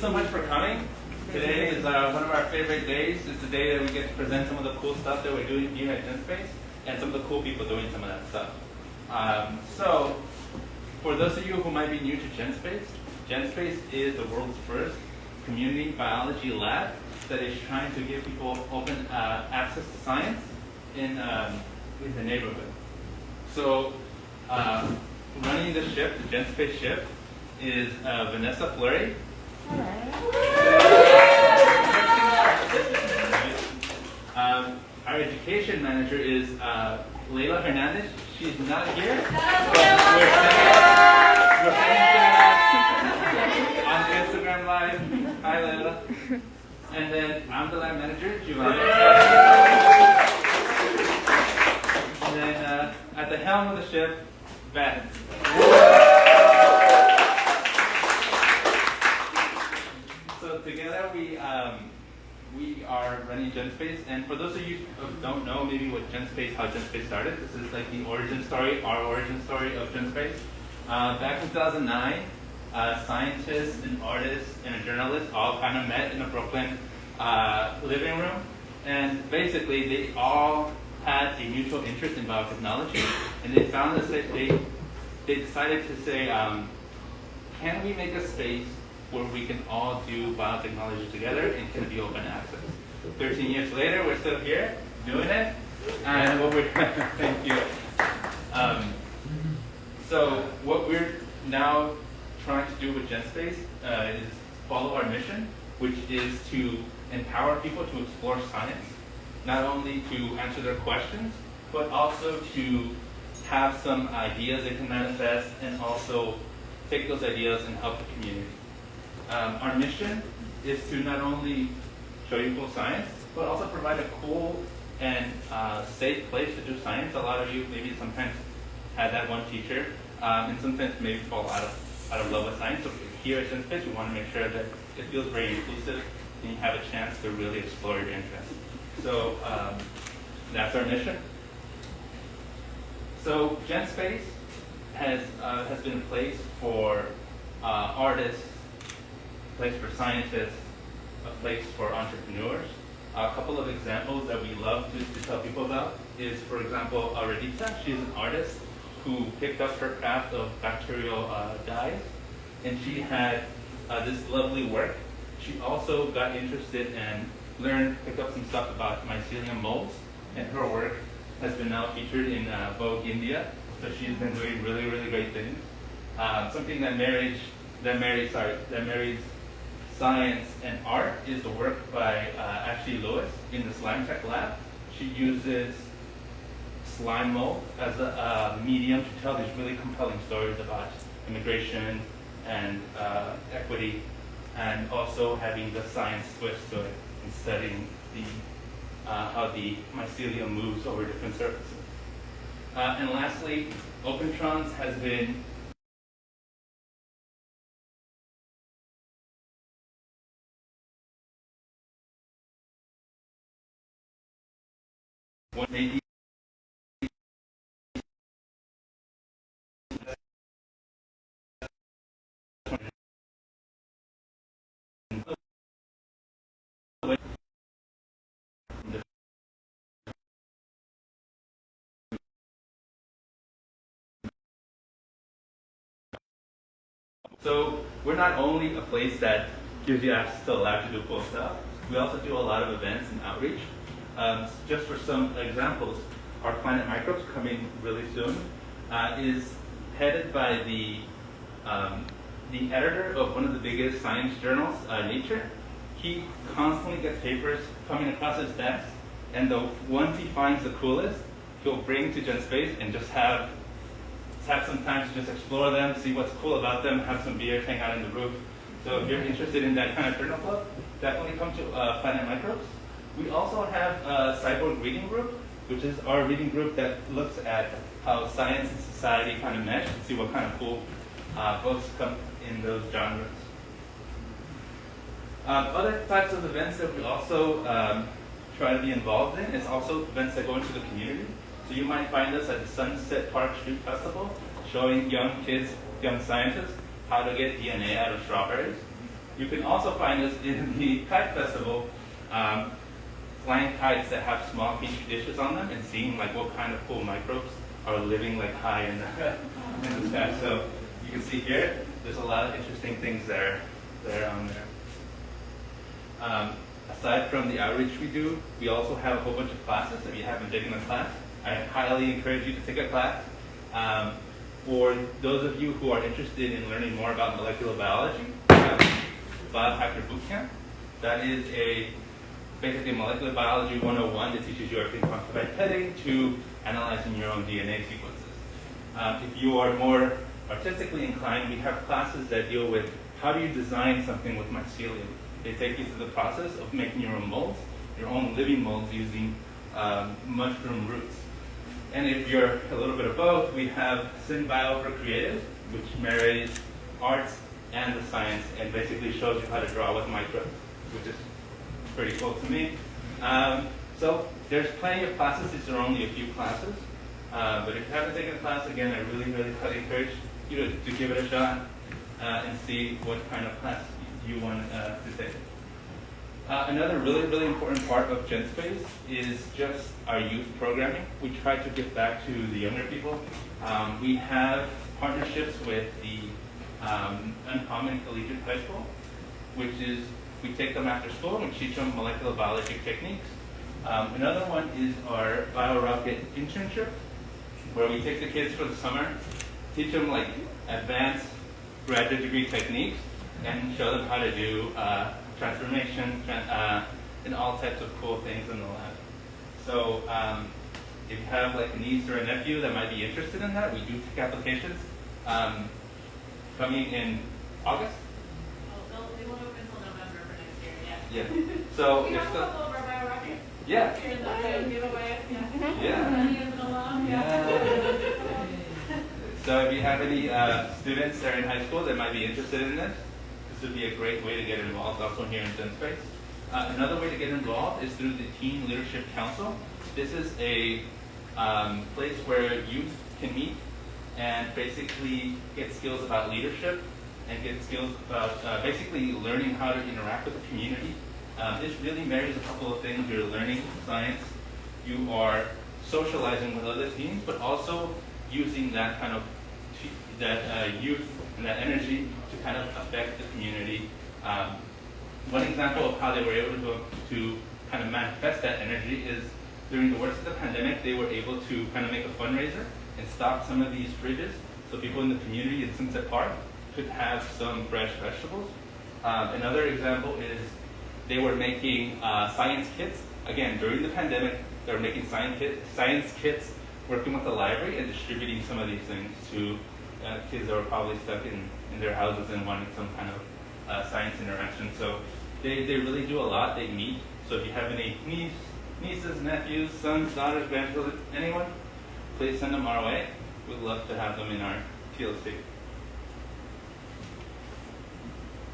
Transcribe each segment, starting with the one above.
so much for coming. Today is one of our favorite days. It's the day that we get to present some of the cool stuff that we're doing here at Genspace and some of the cool people doing some of that stuff. So, for those of you who might be new to Genspace, Genspace is the world's first community biology lab that is trying to give people open access to science in the neighborhood. So, running the ship, the Genspace ship, is Vanessa Fleury. Our education manager is Leila Hernandez. She's not here, but we're sending on Instagram Live. Hi, Leila. And then I'm the lab manager, Giovanni. And then at the helm of the ship, Beth. So together we are running Genspace, and for those of you who don't know maybe how Genspace started, this is like the origin story, our origin story of Genspace. Back in 2009, scientists and artists and a journalist all kind of met in a Brooklyn living room, and basically they all had a mutual interest in biotechnology, and they found this, they decided to say, can we make a space where we can all do biotechnology together and can be open access? 13 years later, we're still here doing it, and what we're thank you. So what we're now trying to do with Genspace is follow our mission, which is to empower people to explore science, not only to answer their questions, but also to have some ideas they can manifest and also take those ideas and help the community. Our mission is to not only show you cool science, but also provide a cool and safe place to do science. A lot of you maybe sometimes had that one teacher, and sometimes maybe fall out of love with science. So here at Genspace, we want to make sure that it feels very inclusive and you have a chance to really explore your interests. So that's our mission. So Genspace has been a place for artists, a place for scientists, a place for entrepreneurs. A couple of examples that we love to tell people about is, for example, Radita. She's an artist who picked up her craft of bacterial dyes, and she had this lovely work. She also got interested and picked up some stuff about mycelium molds, and her work has been now featured in Vogue India. So she's been doing really, really great things. Something that marries science and art is the work by Ashley Lewis in the Slime Tech Lab. She uses slime mold as a medium to tell these really compelling stories about immigration and equity, and also having the science twist to it and studying how the mycelium moves over different surfaces. And lastly, OpenTrons has been when they So we're not only a place that gives you access to the lab to do cool stuff, we also do a lot of events and outreach. Just for some examples, our Planet Microbes, coming really soon, is headed by the editor of one of the biggest science journals, Nature. He constantly gets papers coming across his desk, and the ones he finds the coolest, he'll bring to Genspace and just have some time to just explore them, see what's cool about them, have some beers, hang out in the roof. So if you're interested in that kind of journal club, definitely come to Planet Microbes. We also have a Cyborg Reading Group, which is our reading group that looks at how science and society kind of mesh and see what kind of cool books come in those genres. Other types of events that we also try to be involved in is also events that go into the community. So you might find us at the Sunset Park Street Festival, showing young kids, young scientists, how to get DNA out of strawberries. You can also find us in the kite festival, flying kites that have small petri dishes on them and seeing like what kind of cool microbes are living like high in the sky. So you can see here, there's a lot of interesting things there on there. Aside from the outreach we do, we also have a whole bunch of classes. If you haven't taken a class, I highly encourage you to take a class. For those of you who are interested in learning more about molecular biology, we have Biohacker Bootcamp. That is basically molecular biology 101 that teaches you everything from pipetting to analyzing your own DNA sequences. If you are more artistically inclined, we have classes that deal with how do you design something with mycelium. They take you through the process of making your own molds, your own living molds using mushroom roots. And if you're a little bit of both, we have SynBio for Creatives, which marries arts and the science and basically shows you how to draw with microbes, which is pretty cool to me. So there's plenty of classes. These are only a few classes. But if you haven't taken a class, again, I really, really highly encourage you to give it a shot and see what kind of class you want to take. Another really, really important part of Genspace is just our youth programming. We try to give back to the younger people. We have partnerships with the Uncommon Collegiate High School, which is we take them after school and we teach them molecular biology techniques. Another one is our BioRocket internship, where we take the kids for the summer, teach them like advanced graduate degree techniques, and show them how to do transformation and all types of cool things in the lab. So if you have like a niece or a nephew that might be interested in that, we do take applications coming in August. Well, they won't open until November for next year, yeah. Yeah. So we if have a couple of our BioRocket. Yeah. Giveaway. Yeah. So if you have any students that are in high school that might be interested in this would be a great way to get involved, also here in Genspace. Another way to get involved is through the Teen Leadership Council. This is a place where youth can meet and basically get skills about leadership and get skills about basically learning how to interact with the community. This really marries a couple of things. You're learning science, you are socializing with other teams, but also using that kind of youth and that energy to kind of affect the community. One example of how they were able to kind of manifest that energy is during the worst of the pandemic, they were able to kind of make a fundraiser and stock some of these fridges so people in the community in Sunset Park could have some fresh vegetables. Another example is they were making science kits. Again, during the pandemic, they were making science kits, working with the library and distributing some of these things to kids that were probably stuck in their houses and wanting some kind of science interaction. So they really do a lot. They meet. So if you have any nieces, nephews, sons, daughters, grandchildren, anyone, please send them our way. We'd love to have them in our TLC.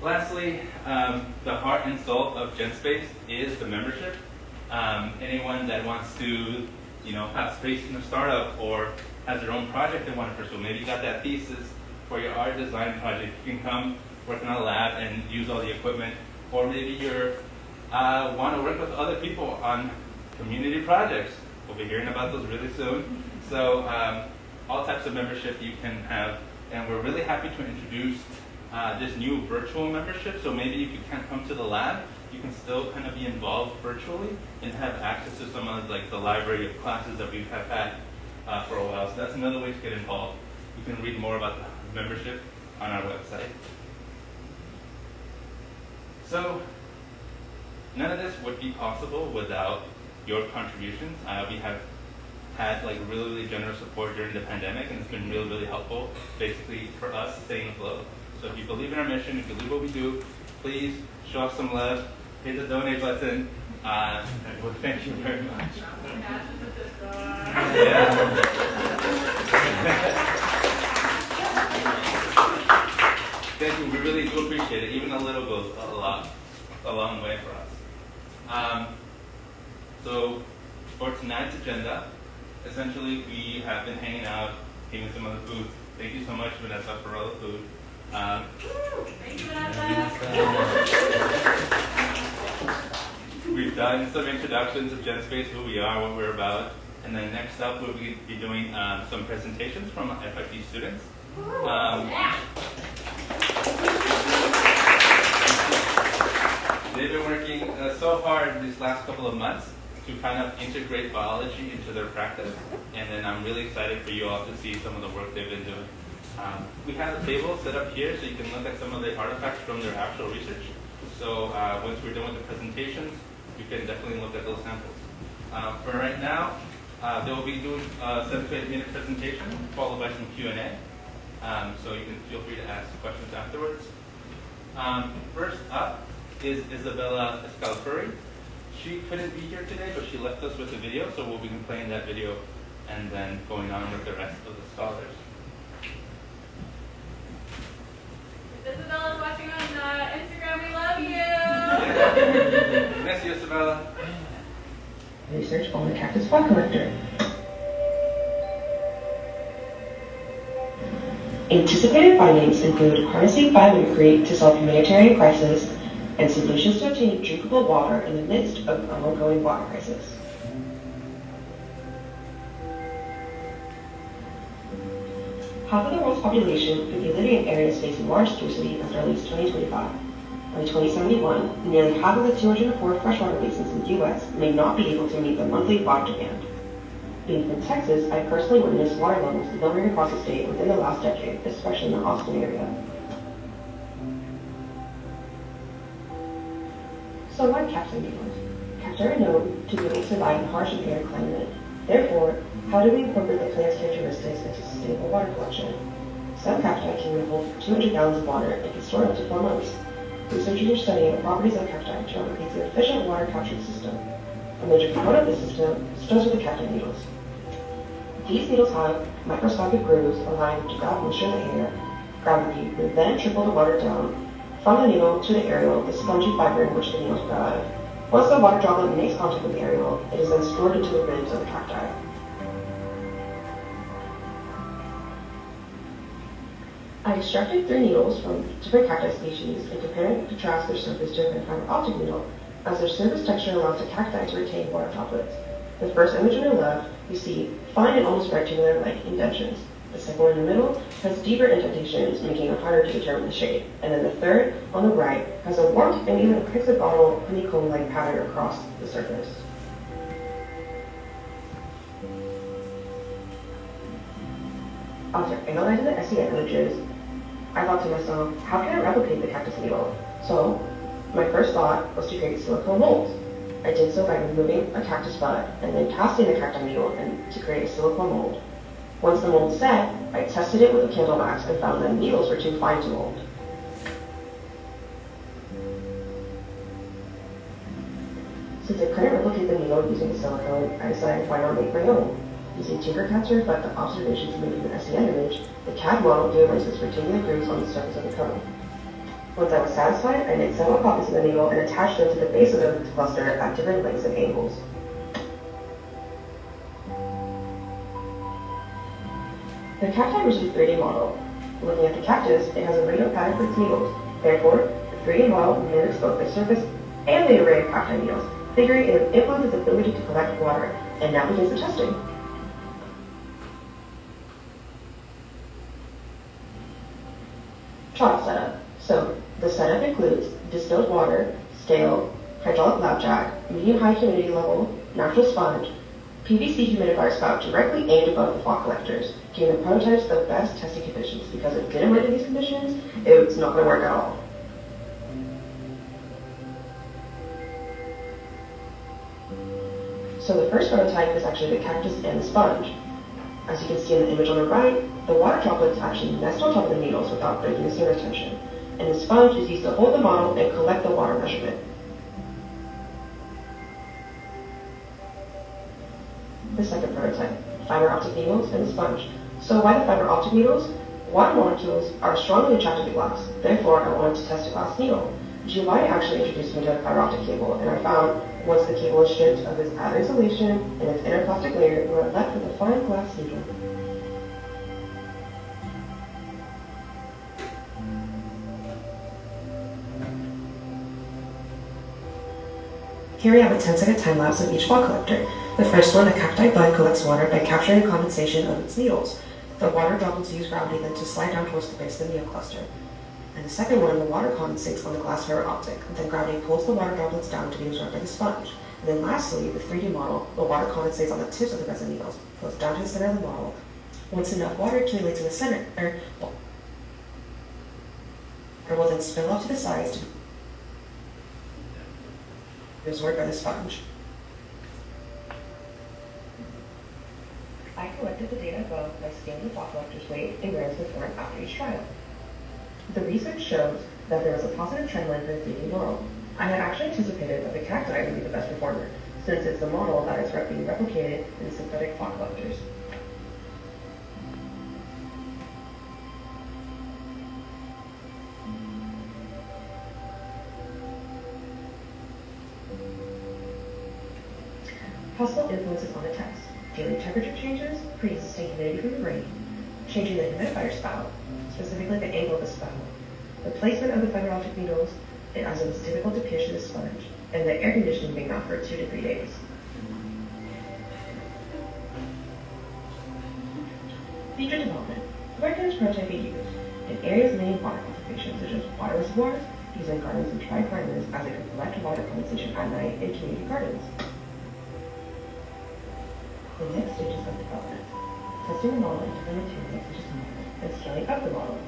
Lastly, the heart and soul of Genspace is the membership. Anyone that wants to, have space in a startup or has their own project they want to pursue. Maybe you got that thesis for your art design project. You can come work in a lab and use all the equipment. Or maybe you want to work with other people on community projects. We'll be hearing about those really soon. So all types of membership you can have. And we're really happy to introduce this new virtual membership. So maybe if you can't come to the lab, you can still kind of be involved virtually and have access to some of the library of classes that we have had for a while. So that's another way to get involved. You can read more about the membership on our website. So none of this would be possible without your contributions. We have had really, really generous support during the pandemic, and it's been really, really helpful basically for us staying afloat. So if you believe in our mission, if you believe what we do, please show us some love, hit the donate button. Well, thank you very much. Yeah. Thank you. We really do appreciate it. Even a little goes a long way for us. So for tonight's agenda, essentially we have been hanging out, eating some of the food. Thank you so much, Vanessa, for all the food. Thank you, Vanessa. We've done some introductions of Genspace, who we are, what we're about, and then next up we'll be doing some presentations from FIT students. They've been working so hard these last couple of months to kind of integrate biology into their practice, and then I'm really excited for you all to see some of the work they've been doing. We have a table set up here so you can look at some of the artifacts from their actual research. So once we're done with the presentations, you can definitely look at those samples. For right now, they will be doing a 7 to 8 minute presentation followed by some Q&A. So you can feel free to ask questions afterwards. First up is Isabella Escarfullery. She couldn't be here today, but she left us with a video, so we'll be playing that video and then going on with the rest of the scholars. If Isabella's watching on Instagram, we love you! Yeah. Miss you, Isabella. Research on the cactus flock collector. Anticipated findings include harnessing biomimicry to solve humanitarian crisis and solutions to obtain drinkable water in the midst of an ongoing water crisis. Half of the world's population could be living in areas facing water scarcity as early as 2025. By 2071, nearly half of the 204 freshwater basins in the U.S. may not be able to meet their monthly water demand. Being from Texas, I personally witnessed water levels lowering across the state within the last decade, especially in the Austin area. So why cacti beetles? Cacti are known to be able to survive in harsh and arid climate. Therefore, how do we incorporate the plant's characteristics into sustainable water collection? Some cacti can hold 200 gallons of water and can store up to 4 months. Researchers are studying the properties of cacti to replicate an efficient water capturing system. A major component of this system starts with the cacti needles. These needles have microscopic grooves allowing them to grab moisture in the air. Gravity will then trickle the water down from the needle to the areole, the spongy fiber in which the needles grow out of. Once the water droplet makes contact with the areole, it is then stored into the ribs of the cacti. I extracted 3 needles from different cacti species and compared and contrast their surface to a fiber optic needle, as their surface texture allows the cacti to retain water droplets. The first image on the left, you see fine and almost rectangular-like indentions. The second one in the middle has deeper indentations, making it harder to determine the shape. And then the third, on the right, has a warped and even a hexagonal honeycomb-like pattern across the surface. After analyzing the SEM images, I thought to myself, how can I replicate the cactus needle? So, my first thought was to create silicone molds. I did so by removing a cactus bud and then casting the cacti needle to create a silicone mold. Once the mold set, I tested it with a candle wax and found that needles were too fine to mold. Since I couldn't replicate the needle using the silicone, I decided why not make my own. Using Tinkercad to reflect the observations made in the SEM image, the CAD model demonstrates rectangular grooves on the surface of the cone. Once I was satisfied, I made several copies of the needle and attached them to the base of the cluster at different lengths and angles. The cacti was a 3D model. Looking at the cactus, it has a radial pattern for its needles. Therefore, the 3D model mimics both the surface and the array of cacti needles, figuring it would influence its ability to collect water, and now begins the testing. Trial setup. So, the setup includes distilled water, scale, hydraulic lab jack, medium-high humidity level, natural sponge, PVC humidifier spout directly aimed above the flock collectors, giving the prototypes the best testing conditions, because if it didn't work in these conditions, it's not going to work at all. So the first prototype is actually the cactus and the sponge. As you can see in the image on the right, the water droplets actually nest on top of the needles without breaking the seam retention, and the sponge is used to hold the model and collect the water measurement. The second prototype, fiber optic needles and the sponge. So why the fiber optic needles? Water molecules are strongly attracted to glass. Therefore, I wanted to test a glass needle. Kuwada actually introduced me to a fiber optic cable, and I found once the cable is stripped of its outer insulation and its inner plastic layer, you are left with a fine glass needle. Here we have a 10-second time lapse of each fall collector. The first one, the cacti bud, collects water by capturing condensation of its needles. The water droplets use gravity then to slide down towards the base of the needle cluster. And the second one, the water condensates on the glass fiber optic. Then gravity pulls the water droplets down to be absorbed by the sponge. And then lastly, the 3D model, the water condensates on the tips of the resin needles, flows down to the center of the model. Once enough water accumulates in the center, water will then spill off to the sides to be absorbed by the sponge. I collected the data above by scanning the fall collector's weight and grams before and after each trial. The research shows that there was a positive trend line for the 3D model. I had actually anticipated that the cacti would be the best performer, since it's the model that is being replicated in synthetic fall collectors. Possible influences on the text: daily temperature changes, pre-existing humidity from the rain, changing the humidifier spout, specifically the angle of the spout, the placement of the fiber optic needles, as it was difficult to pierce through the sponge, and the air conditioning being off for 2 to 3 days. Feature development. Where can this prototype be used? In areas of many water conservation, such as water reservoirs, using gardens and dry climates as they can collect water condensation at night in community gardens. The next stages of development. Testing the model in different materials such as marble, and scaling up the model.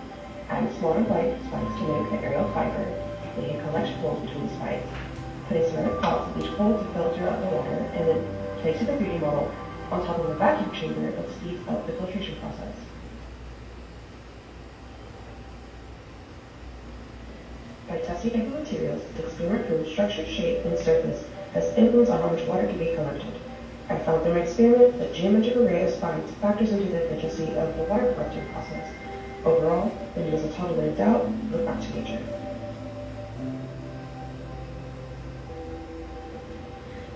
Adding smaller white spikes to mimic the aerial fiber, making collection holes between the spikes, putting ceramic pots with each hole to filter out the water, and then placing the 3D model on top of a vacuum chamber that speeds up the filtration process. By testing different materials, the experiment proved structure, shape, and surface has influence on how much water can be collected. I found through my experiment that geometric array of spines factors into the efficiency of the water collecting process. Overall, when it is a total in doubt, look back to nature.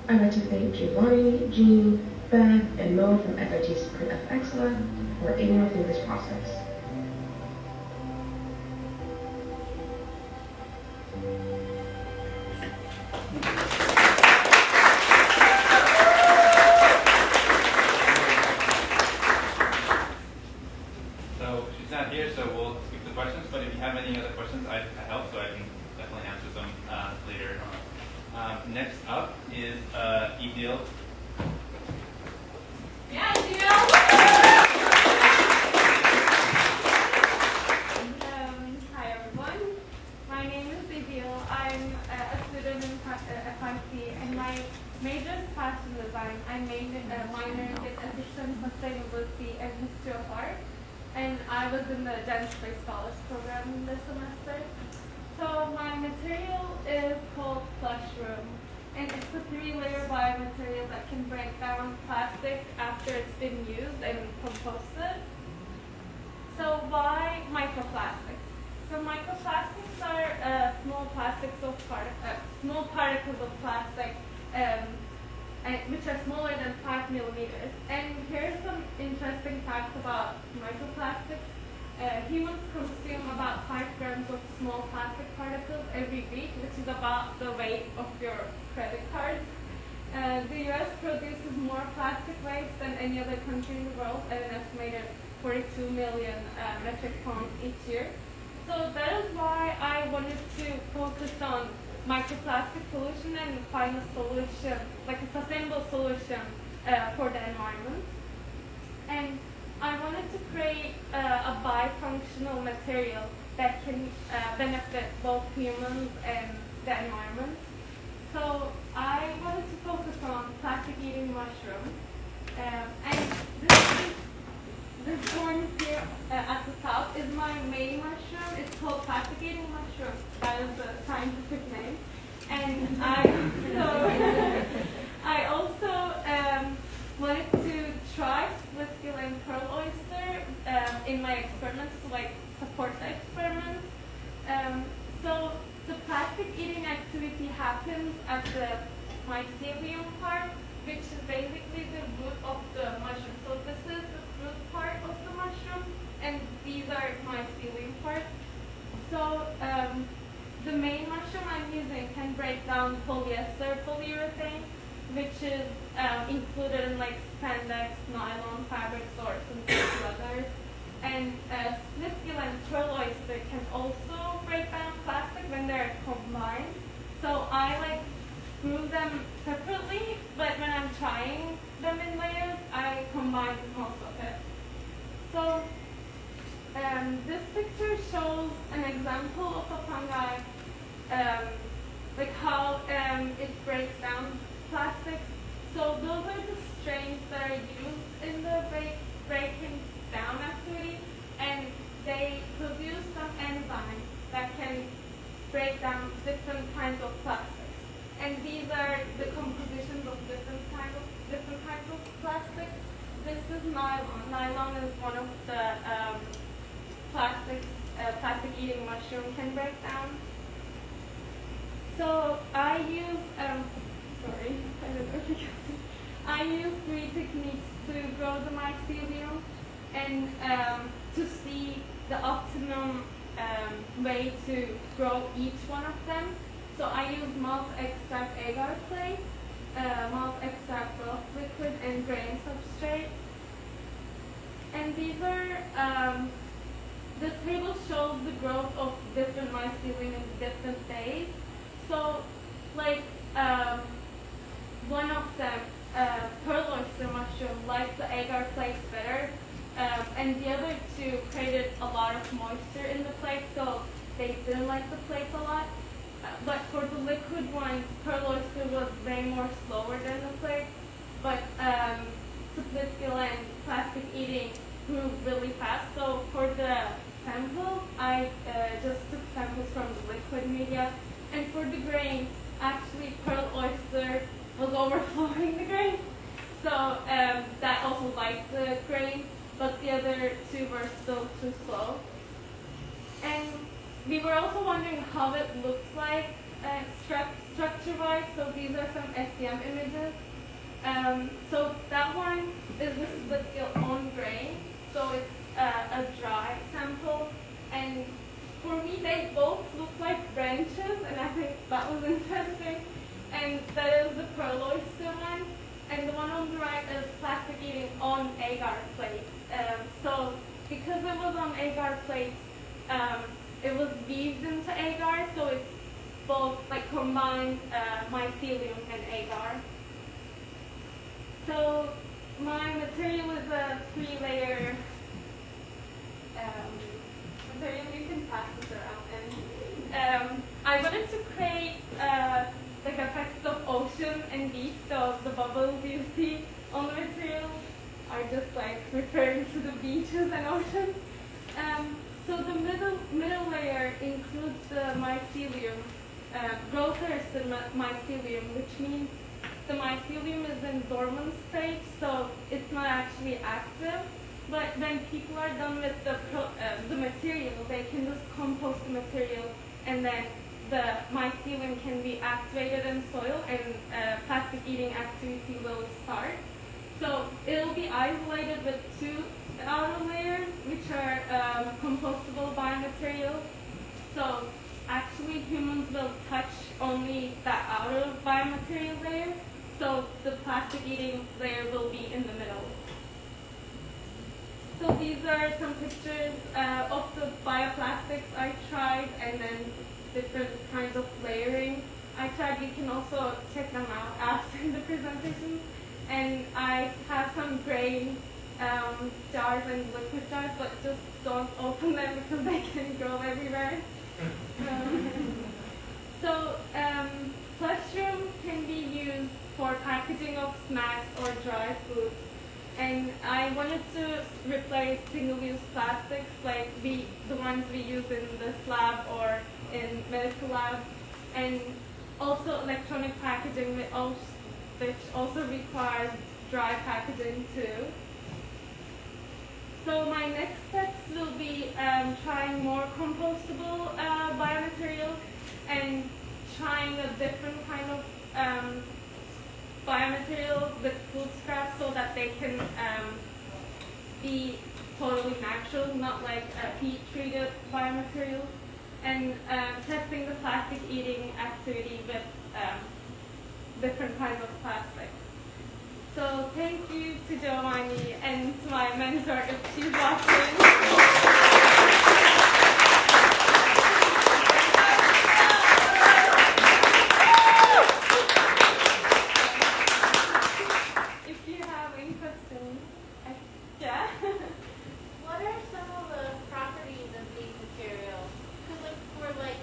I'd like to thank Giovanni, Jean, Beth, and Mo from FIT's Print FX Lab for aiding me through this process. So she's not here, so we'll skip the questions, but if you have any other questions, I help, so I can definitely answer them later on. Next up is Idil. Yeah, Idil! Hi everyone. My name is Idil. I'm a student in FIT, and my major is fashion design. I minored in efficient sustainability and history of art. And I was in the Genspace Scholars program this semester. So my material is called Plashroom, and it's a 3-layer biomaterial that can break down plastic after it's been used and composted. So why microplastics? So microplastics are small particles of plastic which are smaller than 5 millimeters. And here's some interesting facts about microplastics. Humans consume about 5 grams of small plastic particles every week, which is about the weight of your credit cards. The US produces more plastic waste than any other country in the world at an estimated 42 million metric tons each year. So that is why I wanted to focus on microplastic pollution and find a solution, like a sustainable solution for the environment. And I wanted to create a bifunctional material that can benefit both humans and the environment. So I wanted to focus on plastic-eating mushroom. And this one here at the top is my main mushroom. It's called plastic-eating mushroom. That is the scientific name. And I also wanted to try split gill and pearl oyster in my experiments to support the experiment. So the plastic eating activity happens at the mycelium part, which is basically the root of the mushroom. So this is the fruit part of the mushroom, and these are mycelium parts. So the main mushroom I'm using can break down polyester polyurethane, which is included in like spandex, nylon fabrics, or synthetic leather. And split gill and pearl oyster can also break down plastic when they're combined. So I like glue them separately, but when I'm trying them in layers, I combine most of it. So this picture shows an example of a fungi, like how it breaks down plastics. So those are the strains that are used in the breaking down activity, and they produce some enzymes that can break down different kinds of plastics. And these are the compositions of different kinds of plastics. This is nylon. Nylon is one of the plastic-eating mushroom can break down. So I use I use 3 techniques to grow the mycelium and to see the optimum way to grow each one of them. So I use malt extract agar plates, malt extract broth liquid, and grain substrate. And these are, this table shows the growth of different mycelium in different days. So, like, one of them, pearl oyster mushroom, likes the agar plates better, and the other two created a lot of moisture in the plate, so they didn't like the plates a lot. But for the liquid ones, pearl oyster was way more slower than the plates, but split gill and plastic eating grew really fast. So for the samples, I just took samples from the liquid media. And for the grain, actually pearl oyster was overflowing the grain. So that also liked the grain, but the other two were still too slow. And we were also wondering how it looks like structure-wise. So these are some SEM images. So that one is the split gill on grain. So it's a dry sample. And for me, they both look like branches, and I think that was interesting. And that is the pearl oyster one. And the one on the right is plastic eating on agar plates. So because it was on agar plates, it was weaved into agar, so it's both like combined mycelium and agar. So my material is a 3-layer material. You can pass this around. And I wanted to create like effects of ocean and beach. So the bubbles you see on the material are just like referring to the beaches and oceans. So the middle layer includes the mycelium, growth thirsted mycelium, which means the mycelium is in dormant stage, so it's not actually active. But when people are done with the material, they can just compost the material, and then the mycelium can be activated in soil, and plastic eating activity will start. So it'll be isolated with 2 outer layers, which are compostable biomaterials. So actually humans will touch only that outer biomaterial layer, so the plastic eating layer will be in the middle. So these are some pictures of the bioplastics I tried, and then different kinds of layering I tried. You can also check them out after the presentation. And I have some grain jars and liquid jars, but just don't open them because they can grow everywhere. So Plashroom can be used for packaging of snacks or dry foods. And I wanted to replace single-use plastics like the ones we use in this lab or in medical labs, and also electronic packaging which also requires dry packaging too. So my next steps will be trying more compostable biomaterials and trying a different kind of biomaterial with food scraps so that they can be totally natural, not like heat-treated biomaterials. and testing the plastic eating activity with different kinds of plastics. So thank you to Giovanni and to my mentor if she's watching. If you have any questions, yeah. What are some of the properties of these materials? Because like for like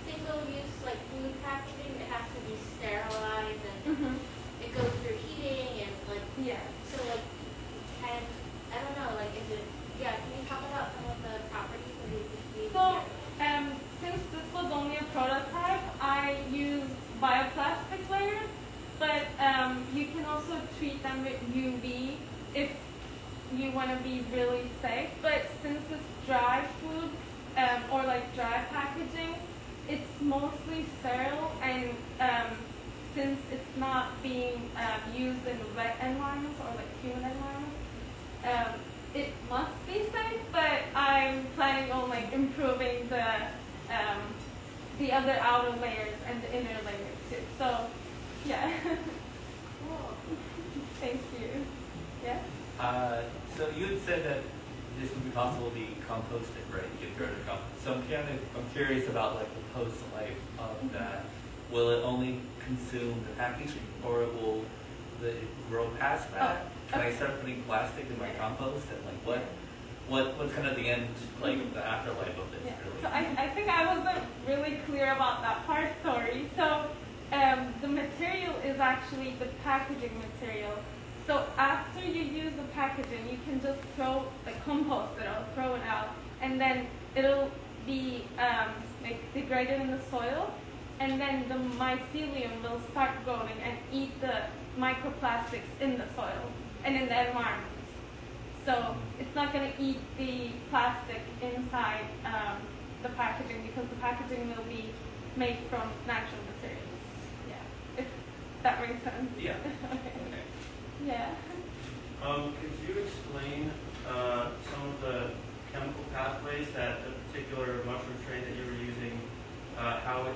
single-use like food packaging, it has to be sterilized and it goes through heating and like Yeah. so like can I don't know like is it can you talk about some of the properties of these So, materials? since this was only a prototype, I used bioplastic layers, but you can also treat them with UV if you want to be really safe. But since it's dry food or like dry packaging, it's mostly sterile, and since it's not being used in wet environments or like humid environments, it must be safe. But I'm planning on like improving the other outer layers and the inner layers too. So, yeah. Cool. Thank you. Yeah. So you had said that this would be possible to be composted, right? You could throw it in compost. So I'm curious about like the post life of that. Will it only consume the packaging, or will it grow past that? Can I start putting plastic in my compost, and like what's kind of the end, like the afterlife of this? Yeah. Really? So I think I wasn't really clear about that part. Sorry. So the material is actually the packaging material. So after you use the packaging, you can just compost it or throw it out, and then it'll be like degraded in the soil, and then the mycelium will start growing and eat the microplastics in the soil and in the environment. So it's not going to eat the plastic inside the packaging, because the packaging will be made from natural materials. Yeah, if that makes sense. Yeah. Okay. Okay. Yeah. Could you explain some of the chemical pathways that the particular mushroom strain that you were using, how it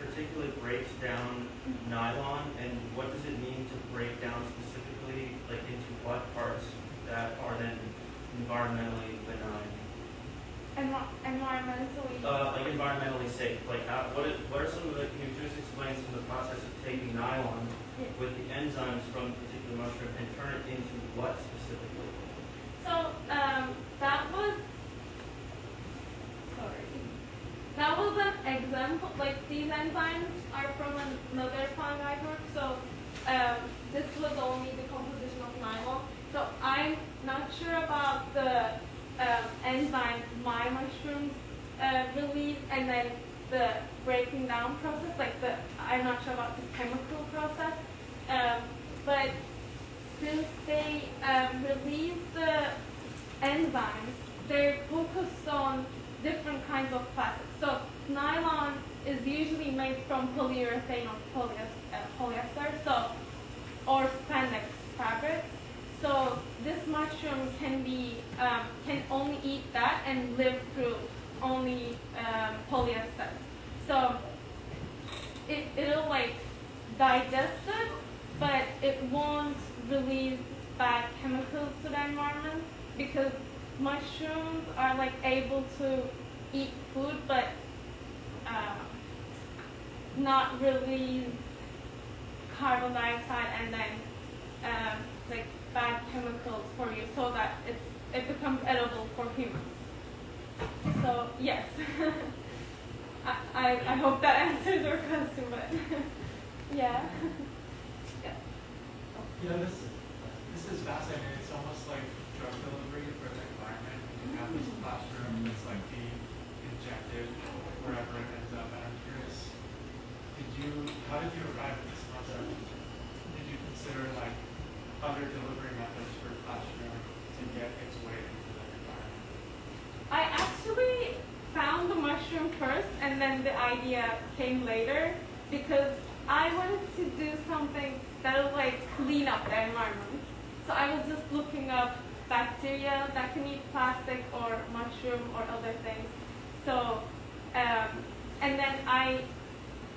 particularly breaks down nylon, and what does it mean to break down specifically, like into what parts that are then environmentally benign? Environmentally. Like environmentally safe. Like what are some of the? Can you just explain some of the process of taking nylon with the enzymes from the particular mushroom and turn it into what specifically? So that was an example. Like these enzymes are from another fungi group. So this was only the composition of nylon. So I'm not sure about the enzymes my mushrooms release, and then the breaking down process. I'm not sure about the chemical process. But since they release the enzymes, they're focused on different kinds of plastics. So nylon is usually made from polyurethane or polyester, or spandex fabrics. So this mushroom can only eat that and live through only polyester. So it'll like digest it, but it won't release bad chemicals to the environment, because mushrooms are like able to eat food but not release carbon dioxide and then like bad chemicals for you, so that it becomes edible for humans. So yes. I hope that answers your question, but yeah. Yeah. This is fascinating. It's almost like drug delivery for the environment. You have this Plashroom that's like being injected wherever it ends up. And I'm curious, how did you arrive at this concept? Did you consider like other delivery methods for Plashroom to get its way into the environment? I actually found the mushroom first, and then the idea came later, because I wanted to do something that would like clean up the environment. So I was just looking up bacteria that can eat plastic or mushroom or other things. So I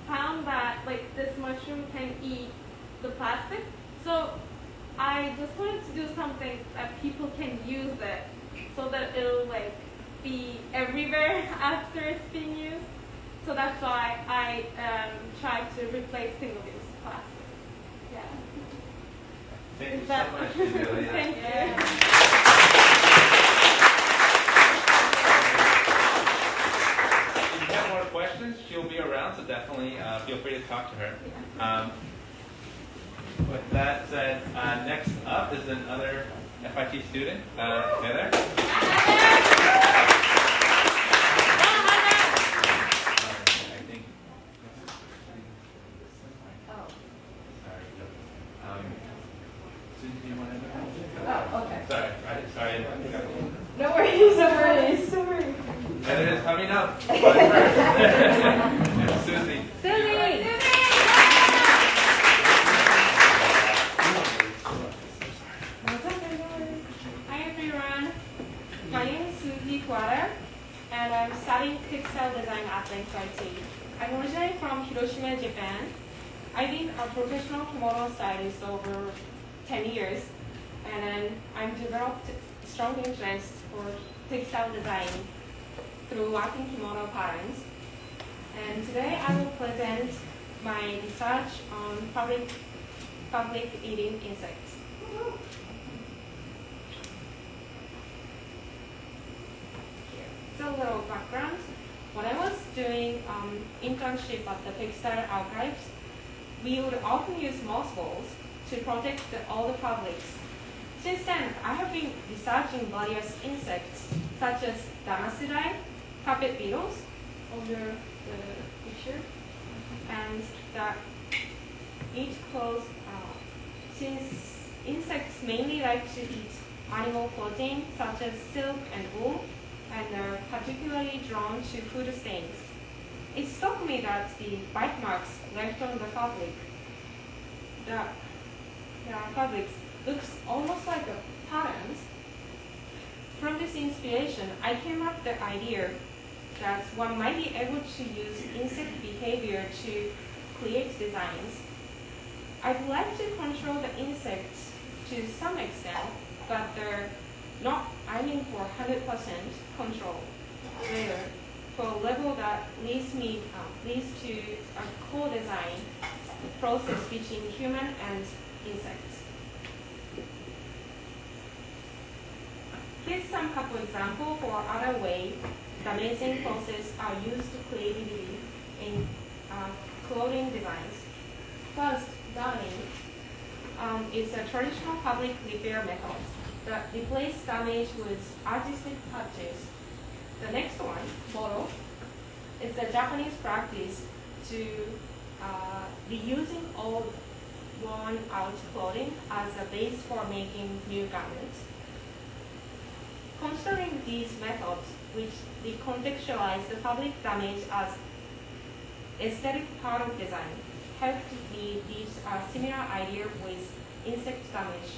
found that like this mushroom can eat the plastic. So I just wanted to do something that people can use it so that it'll like be everywhere after it's being used. So that's why I tried to replace single-use plastic. Yeah. Thank you Is so that- much, Isabella. Thank you. If you have more questions, she'll be around, so definitely feel free to talk to her. With that said, next up is another FIT student, Heather. I think. Susan, do you want to? Oh, okay. Sorry. No worries, no worries, no worries. Heather is coming up. Susie. Susie! Hi everyone, my name is Suzy Kuwada, and I'm studying textile design at FIT. I'm originally from Hiroshima, Japan. I've been a professional kimono stylist over 10 years, and then I've developed strong interest for textile design through working kimono patterns. And today I will present my research on public eating insects. So a little background. When I was doing internship at the textile archives, we would often use mothballs to protect all the fabrics. Since then, I have been researching various insects such as Damasidae, carpet beetles, over the picture, and that eat clothes. Since insects mainly like to eat animal protein such as silk and wool, and are particularly drawn to food stains. It struck me that the bite marks left on the fabric, the fabrics, looks almost like a patterns. From this inspiration, I came up with the idea that one might be able to use insect behavior to create designs. I'd like to control the insects to some extent, but they're not aiming for 100% control. Later, for a level that leads to a co-design process between human and insects. Here's some couple examples for other ways the amazing process are used creatively in clothing designs. First, darning is a traditional fabric repair method that replaces damage with artistic touches. The next one, bottle, is a Japanese practice to reusing old worn-out clothing as a base for making new garments. Considering these methods, which recontextualize the fabric damage as aesthetic part of design, helped me reach a similar idea with insect damage.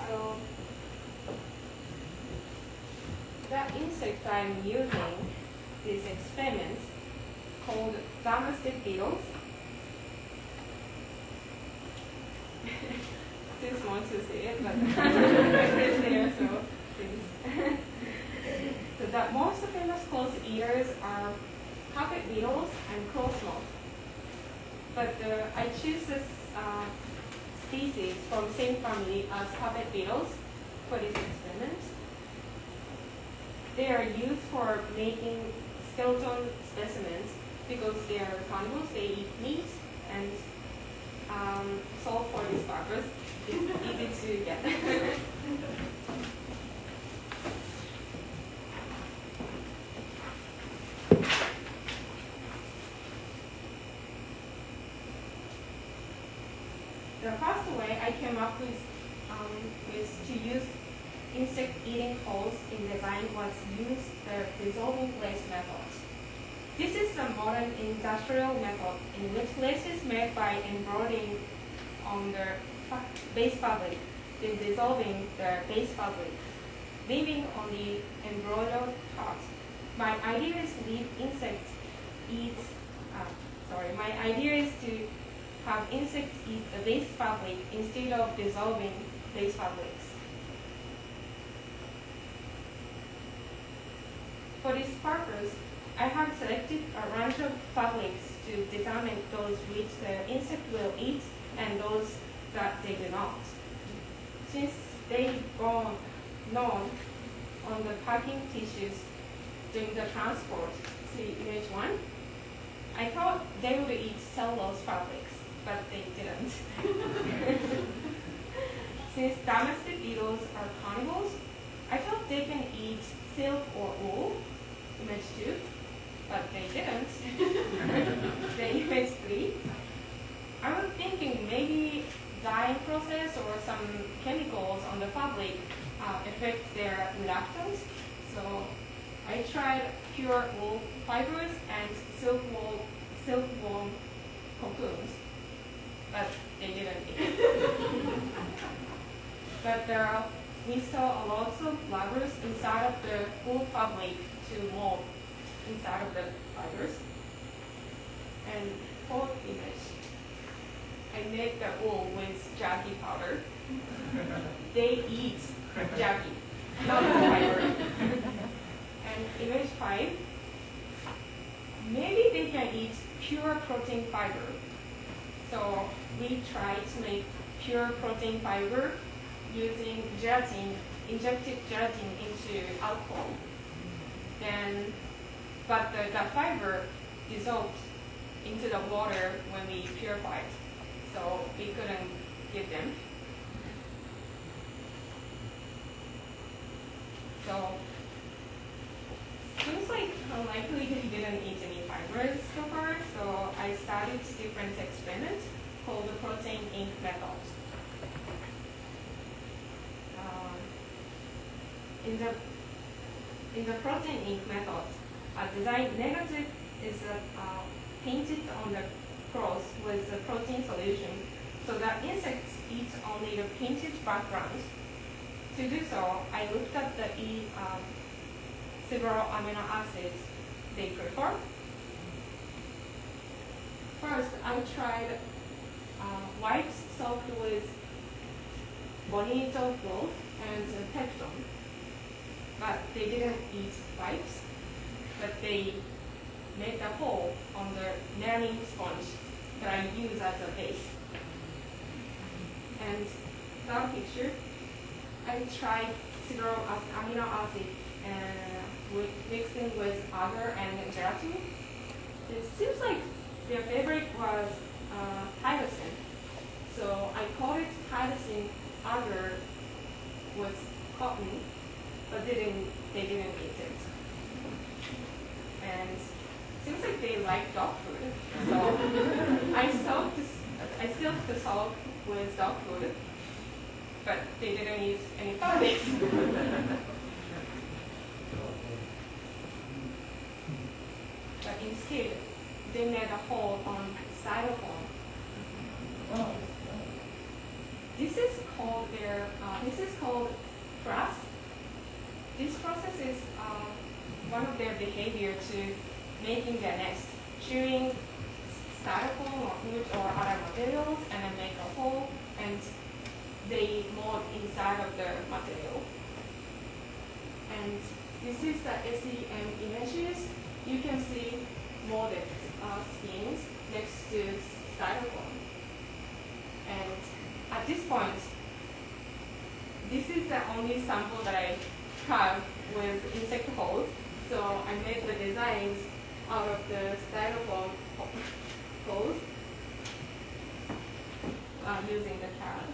So the insect I'm using, this experiment, is called domestic beetles. Still small to see it, but it's there, so please. So the most famous close eaters are carpet beetles and close moth. But I choose this species from same family as carpet beetles for this experiment. They are used for making skeleton specimens because they are carnivores, they eat meat, and so for this purpose, it's easy to get. The first way I came up with to use insect eating holes in design was use the dissolving glaze method. This is a modern industrial method in which lace is made by embroidering on the base fabric, then dissolving the base fabric, leaving only embroidered part. My idea is to have insects eat the base fabric instead of dissolving base fabrics. For this purpose, I have selected a range of fabrics to determine those which the insect will eat and those that they do not. Since they go known on the packing tissues during the transport, see image 1, I thought they would eat cellulose fabrics, but they didn't. Since domestic beetles are carnivores, I thought they can eat silk or wool, image 2, but they didn't. The image 3, I was thinking maybe dyeing process or some chemicals on the fabric affect their reluctance. So I tried pure wool fibers and silkworm cocoons, but they didn't eat. But we saw lots of fibers inside of the wool fabric to mold inside of the fibers. And fourth image, I made the wool with jerky powder. They eat jerky, not the fiber. And image 5, maybe they can eat pure protein fiber. So we tried to make pure protein fiber using gelatin, injected gelatin into alcohol. But the fiber dissolved into the water when we purified, so we couldn't give them. So seems like unlikely they didn't eat any fibers so far, so I started different experiment called the protein ink method. In the protein ink method, a design negative is painted on the cross with the protein solution, so that insects eat only the painted background. To do so, I looked at the several amino acids they prefer. First, I tried wipes soaked with bonito cloth and peptone, but they didn't eat wipes, but they made a hole on the marine sponge that I use as a base. And third picture, I tried several amino acids mixing with agar and gelatin. It seems like their favorite was tyrosine. So I called it tyrosine agar with cotton, but they didn't eat it. And it seems like they like dog food. So I soaked the salt with dog food, but they didn't eat any fabrics. But instead, they made a hole on styrofoam. This is called thrust. This process is one of their behavior to making their nest, chewing styrofoam or wood or other materials, and then make a hole, and they mold inside of the material. And this is the SEM images. You can see molded skins next to styrofoam. And at this point, this is the only sample that I have with insect holes. So I made the designs out of the styrofoam holes using the CAD.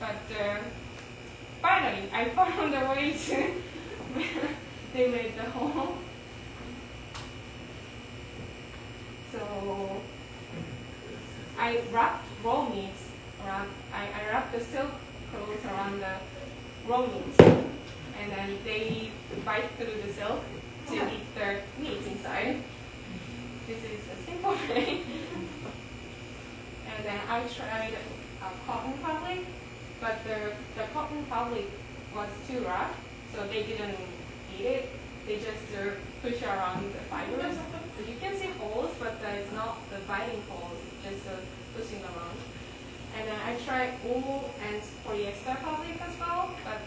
But finally, I found a way to they made the hole. So I wrapped raw meats around. I wrapped the silk cloth around the raw meats, and then they bite through the silk to eat the meat inside. This is a simple way. And then I tried cotton fabric, but the cotton fabric was too rough, so they didn't eat it. They just push around the fibers. So you can see holes, but it's not the biting holes, it's just pushing around. And then I tried wool and polyester fabric as well, but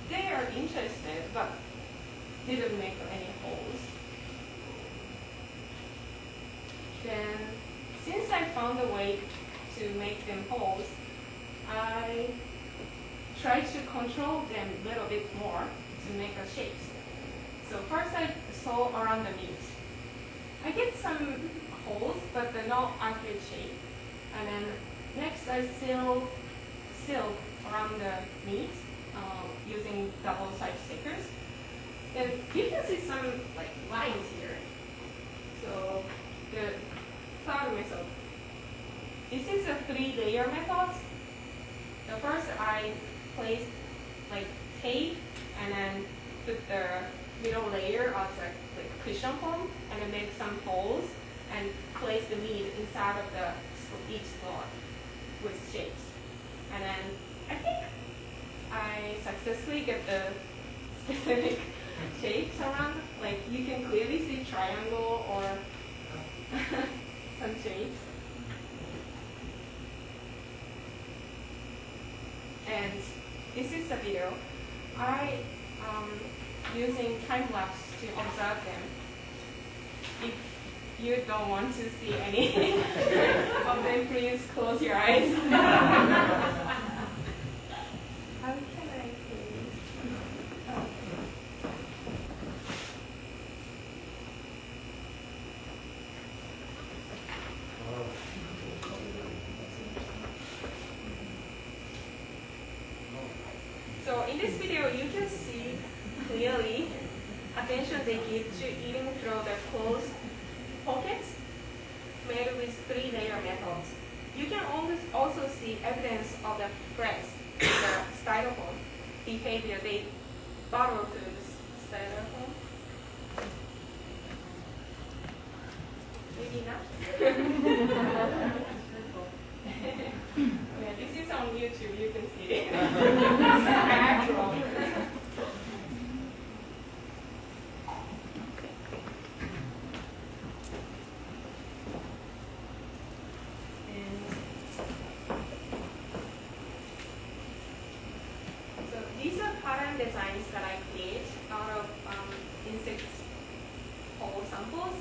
they are interested, but didn't make any holes. Then, since I found a way to make them holes, I tried to control them a little bit more to make a shape. So first I sew around the meat. I get some holes, but they're not accurate shape. And then next I seal silk around the meat using double-sided stickers. And you can see some like lines here. So the third method. This is a 3-layer method. The first I placed like tape and then put the middle layer as a like cushion foam and then make some holes and place the meat inside of each slot with shapes. And then I think I successfully get the specific shapes around. Like you can clearly see triangle or some shapes. And this is the video. I using time lapse to observe them. If you don't want to see any of them, please close your eyes. How can I see? So in this video, you can see clearly attention they give to eating through the closed pockets made with 3-layer methods. You can also see evidence of the press, the styrofoam behavior. They burrow through the styrofoam. Maybe not. Yeah, this is on YouTube, you can see it. Actual. So these are pattern designs that I create out of insect hole samples.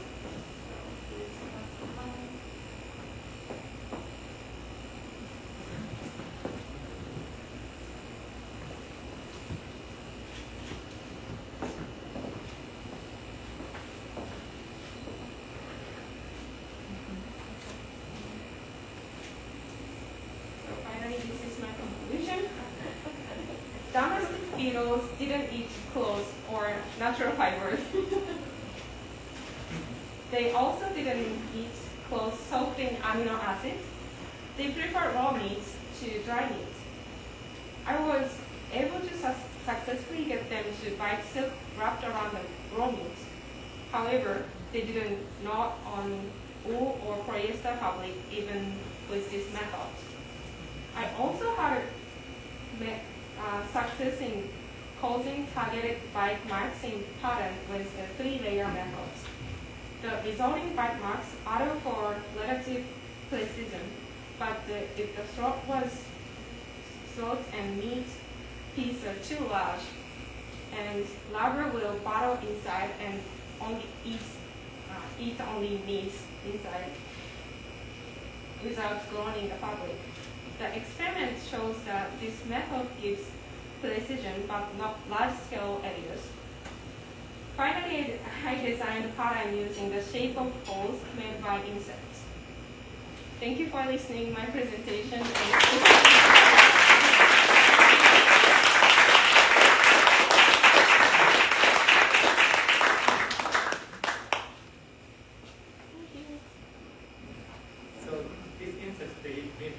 Domestic beetles didn't eat clothes or natural fibers. They also didn't eat clothes soaked in amino acids. They prefer raw meats to dry meat. I was able to successfully get them to bite silk wrapped around the raw meat. However, they didn't gnaw on wool or polyester fabric even with this method. I also had success in causing targeted bite marks in pattern with the 3-layer methods. The resulting bite marks allow for relative precision, but if the throat and meat piece are too large, and larvae will burrow inside and only eat only meat inside without growing the fabric. The experiment shows that this method gives precision but not large-scale areas. Finally, I designed a pattern using the shape of holes made by insects. Thank you for listening to my presentation. So these insects, they eat meat.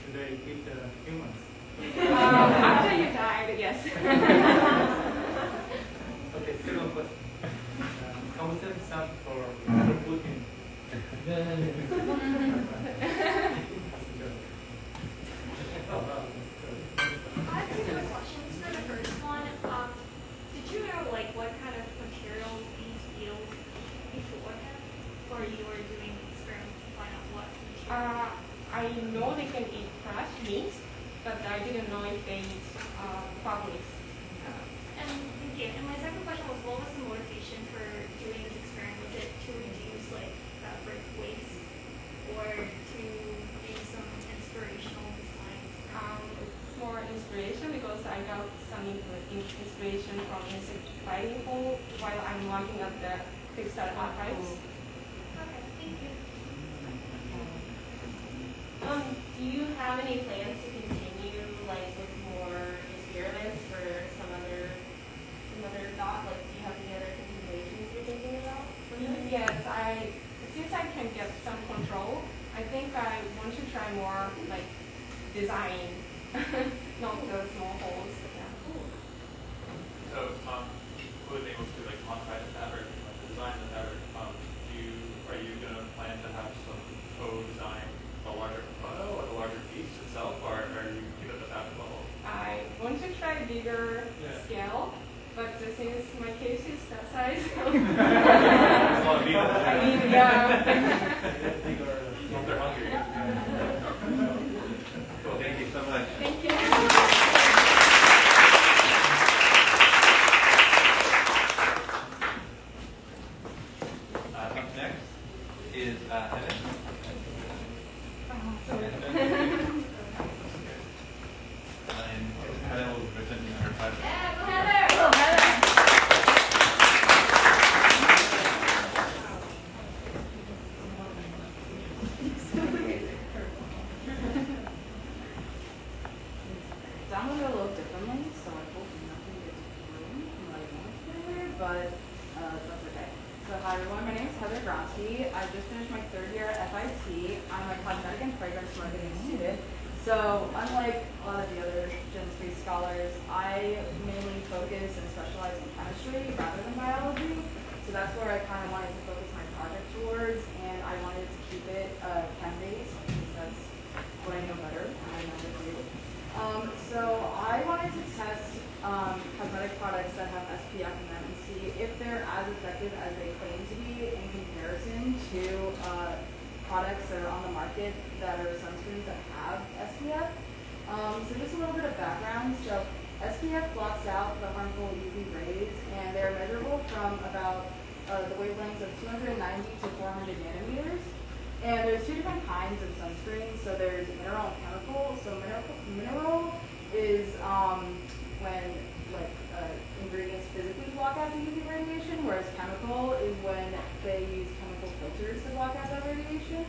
Do they eat the humans? After you died, yes. up for looking. I have two quick questions. For the first one, did you know like what kind of material these feels beforehand, or you were doing experiments to find out what material? I know they can eat fresh meat, but I didn't know if they eat properly. And thank you. And my second question was, what was the motivation for doing this experiment? Was it to reduce like fabric waste, or to do some inspirational designs? It's more inspiration because I got some inspiration from music writing while I'm working at the textile archives. Okay, thank you. Do you have any plans to continue like with more experiments for some other thought? Like, do you have any other continuations you're thinking about? Yes, since I can get some control, I think I want to try more like design, not those small holes. Yeah. So, who was able to like modify the fabric and like design the fabric? Are you gonna plan to have some co-design a larger photo or the larger piece itself, or are you keep it at the fabric level? I want to try a bigger scale, but since my case is that size, It's a lot of people. I mean, yeah. If they're hungry. Cool, thank you so much. Thank you. Up next is Heather. And Heather will present her project. Yeah, go Heather! Go Heather! So I'm gonna do a little differently, so I hope nothing gets ruined from what I want to do, but that's okay. So hi everyone, my name is Heather Gronski. I just finished my third year at FIT. I'm a cosmetic and fragrance marketing student. So unlike a lot of the other Genspace scholars, I mainly focus and specialize in chemistry rather than biology. So that's where I kind of wanted to focus my project towards, and I wanted to keep it chem-based because that's what I know better. I know the field. So I wanted to test cosmetic products that have SPF in them and see if they're as effective as they claim to be in comparison to products that are on the market that are sunscreens that have SPF. So just a little bit of background. So SPF blocks out the harmful UV rays, and they're measurable from about the wavelengths of 290 to 400 nanometers. And there's two different kinds of sunscreens. So there's mineral and chemical. So mineral is when ingredients physically block out the UV radiation, whereas chemical is when they use chemical filters to block out that radiation.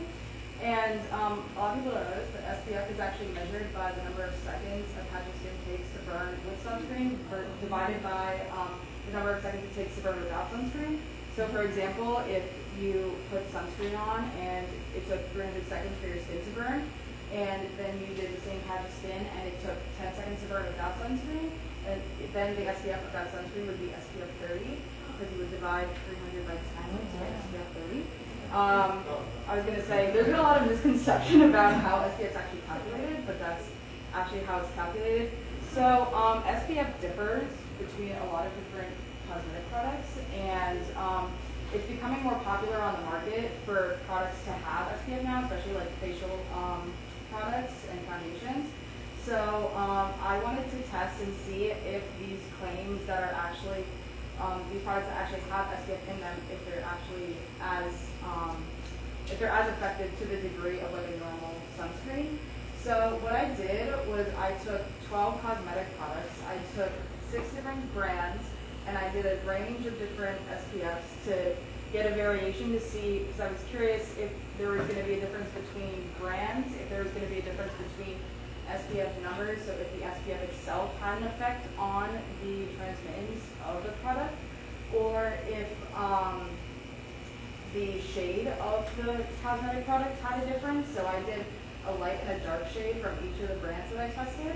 And a lot of people don't notice, but SPF is actually measured by the number of seconds a patch of skin takes to burn with sunscreen, divided by the number of seconds it takes to burn without sunscreen. So for example, if you put sunscreen on and it took 300 seconds for your skin to burn, and then you did the same patch of skin and it took 10 seconds to burn without sunscreen, and then the SPF of that sunscreen would be SPF 30, because you would divide 300 by 10 to get SPF 30. I was going to say, there's been a lot of misconception about how SPF is actually calculated, but that's actually how it's calculated. So SPF differs between a lot of different cosmetic products, and it's becoming more popular on the market for products to have SPF now, especially like facial products and foundations. So I wanted to test and see if these claims that are actually, these products that actually have SPF in them, if they're actually as effective to the degree of like a normal sunscreen. So what I did was I took 12 cosmetic products, I took 6 different brands, and I did a range of different SPFs to get a variation to see, because I was curious if there was going to be a difference between brands, if there was going to be a difference between SPF numbers, so if the SPF itself had an effect on the transmittance of the product, or if the shade of the cosmetic product had a difference. So I did a light and a dark shade from each of the brands that I tested.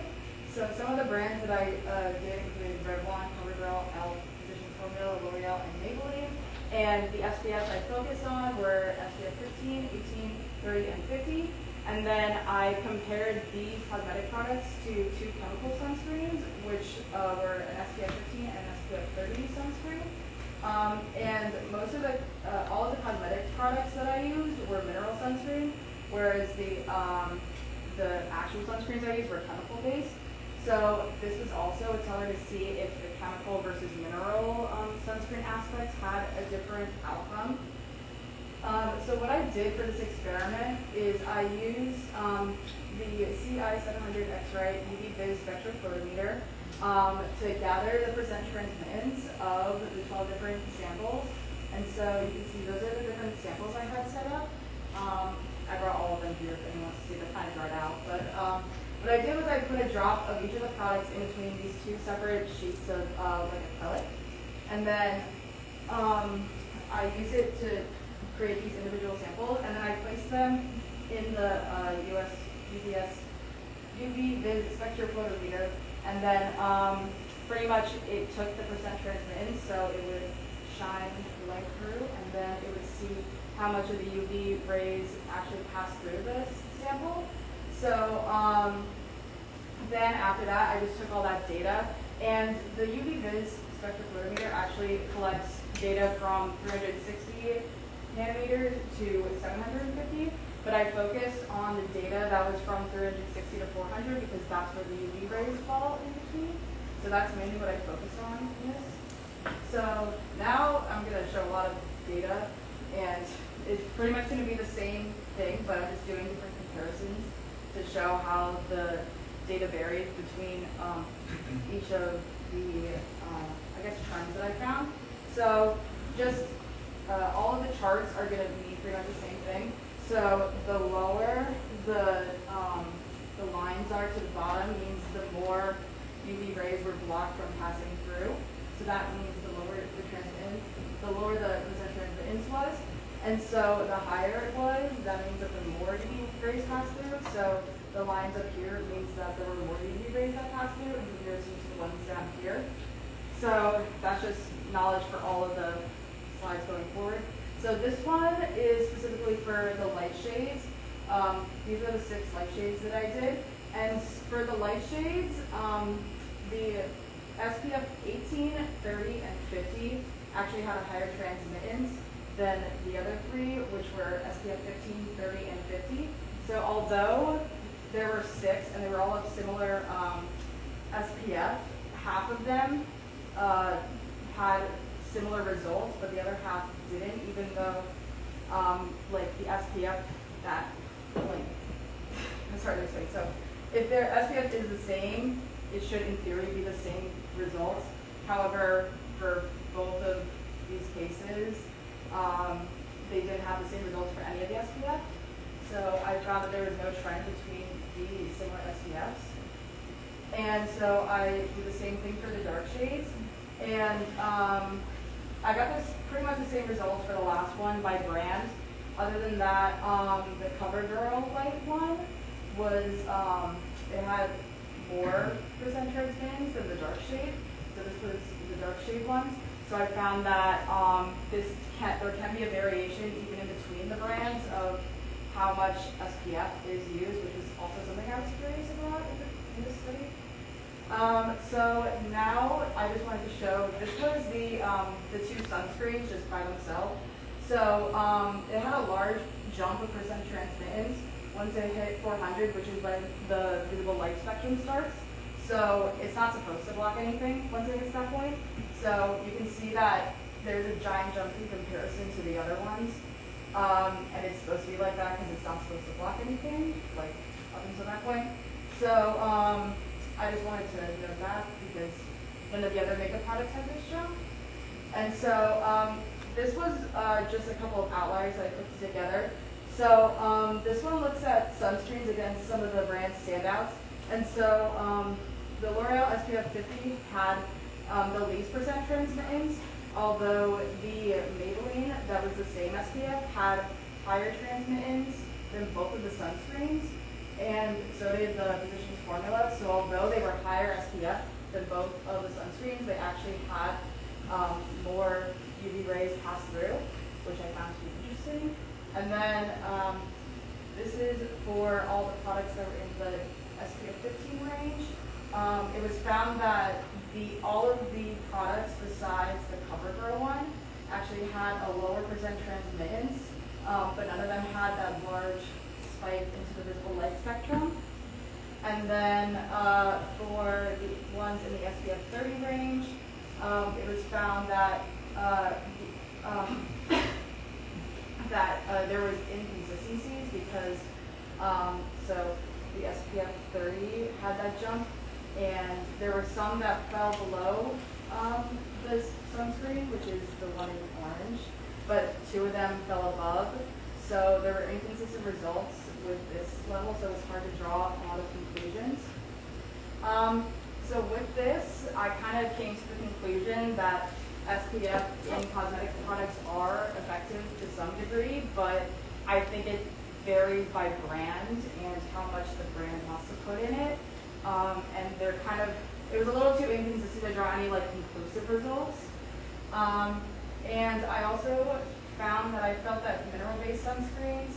So some of the brands that I did included Revlon, CoverGirl, Elle, Physicians Formula, L'Oreal, and Maybelline. And the SPFs I focused on were SPF 15, 18, 30, and 50. And then I compared these cosmetic products to 2 chemical sunscreens, which were an SPF 15 and an SPF 30 sunscreen. And most of all of the cosmetic products that I used were mineral sunscreen, whereas the actual sunscreens I used were chemical based. So this was also a teller to see if the chemical versus mineral sunscreen aspects had a different outcome. So what I did for this experiment is I used the CI700 X-ray UV Vis spectrophotometer to gather the percent transmittance of the 12 different samples. And so you can see those are the different samples I had set up. I brought all of them here if anyone wants to see. They're kind of dried out. But what I did was I put a drop of each of the products in between these 2 separate sheets of like a pellet. And then I use it to create these individual samples, and then I place them in the UV Vis spectrophotometer, and then pretty much it took the percent transmittance, so it would shine light through, and then it would see how much of the UV rays actually pass through the sample. So then after that, I just took all that data, and the UV Vis spectrophotometer actually collects data from 360 nanometers to 750, but I focused on the data that was from 360 to 400 because that's where the UV rays fall in between. So that's mainly what I focused on in this. So now I'm going to show a lot of data, and it's pretty much going to be the same thing, but I'm just doing different comparisons to show how the data varied between each of the, I guess, trends that I found. So just all of the charts are going to be pretty much the same thing. So the lower the lines are to the bottom means the more UV rays were blocked from passing through. So that means the lower the percent transmittance was. And so the higher it was, that means that the more UV rays passed through. So the lines up here means that there were more UV rays that passed through in comparison to the ones down here. So that's just knowledge for all of the slides going forward. So this one is specifically for the light shades. These are the 6 light shades that I did. And for the light shades, the SPF 18, 30, and 50 actually had a higher transmittance than the other 3, which were SPF 15, 30, and 50. So although there were 6 and they were all of similar SPF, half of them had similar results, but the other half didn't, even though like the SPF that, like, it's hard to explain. So if their SPF is the same, it should in theory be the same results. However, for both of these cases, they didn't have the same results for any of the SPF. So I found that there was no trend between the similar SPFs. And so I do the same thing for the dark shades. And I got this pretty much the same results for the last one by brand. Other than that, the CoverGirl light one was, it had more percent transmittance than the dark shade. So this was the dark shade ones. So I found that there can be a variation even in between the brands of how much SPF is used, which is also something I was curious about in this study. So now I just wanted to show, this was the 2 sunscreens just by themselves. So it had a large jump of percent transmittance once it hit 400, which is when the visible light spectrum starts. So it's not supposed to block anything once it hits that point. So you can see that there's a giant jump in comparison to the other ones. And it's supposed to be like that because it's not supposed to block anything, like up until that point. So I just wanted to note that because none of the other makeup products have this jump. And so this was just a couple of outliers that I put together. So this one looks at sunscreens against some of the brand standouts. And so the L'Oreal SPF 50 had the least percent transmittance, although the Maybelline, that was the same SPF, had higher transmittance than both of the sunscreens, and so did the Physicians Formula. So although they were higher SPF than both of the sunscreens, they actually had more UV rays pass through, which I found to be interesting. And then this is for all the products that were in the SPF 15 range. It was found that all of the products besides the CoverGirl one actually had a lower percent transmittance, but none of them had that large spike into the visible light spectrum. And then for the ones in the SPF 30 range, it was found that there was inconsistencies because so the SPF 30 had that jump, and there were some that fell below the sunscreen, which is the one in orange, but 2 of them fell above. So there were inconsistent results with this level, so it's hard to draw a lot of conclusions. So with this, I kind of came to the conclusion that SPF in cosmetic products are effective to some degree, but I think it varies by brand and how much the brand wants to put in it. And they're kind of, it was a little too inconsistent to draw any like conclusive results. And I also found that I felt that mineral-based sunscreens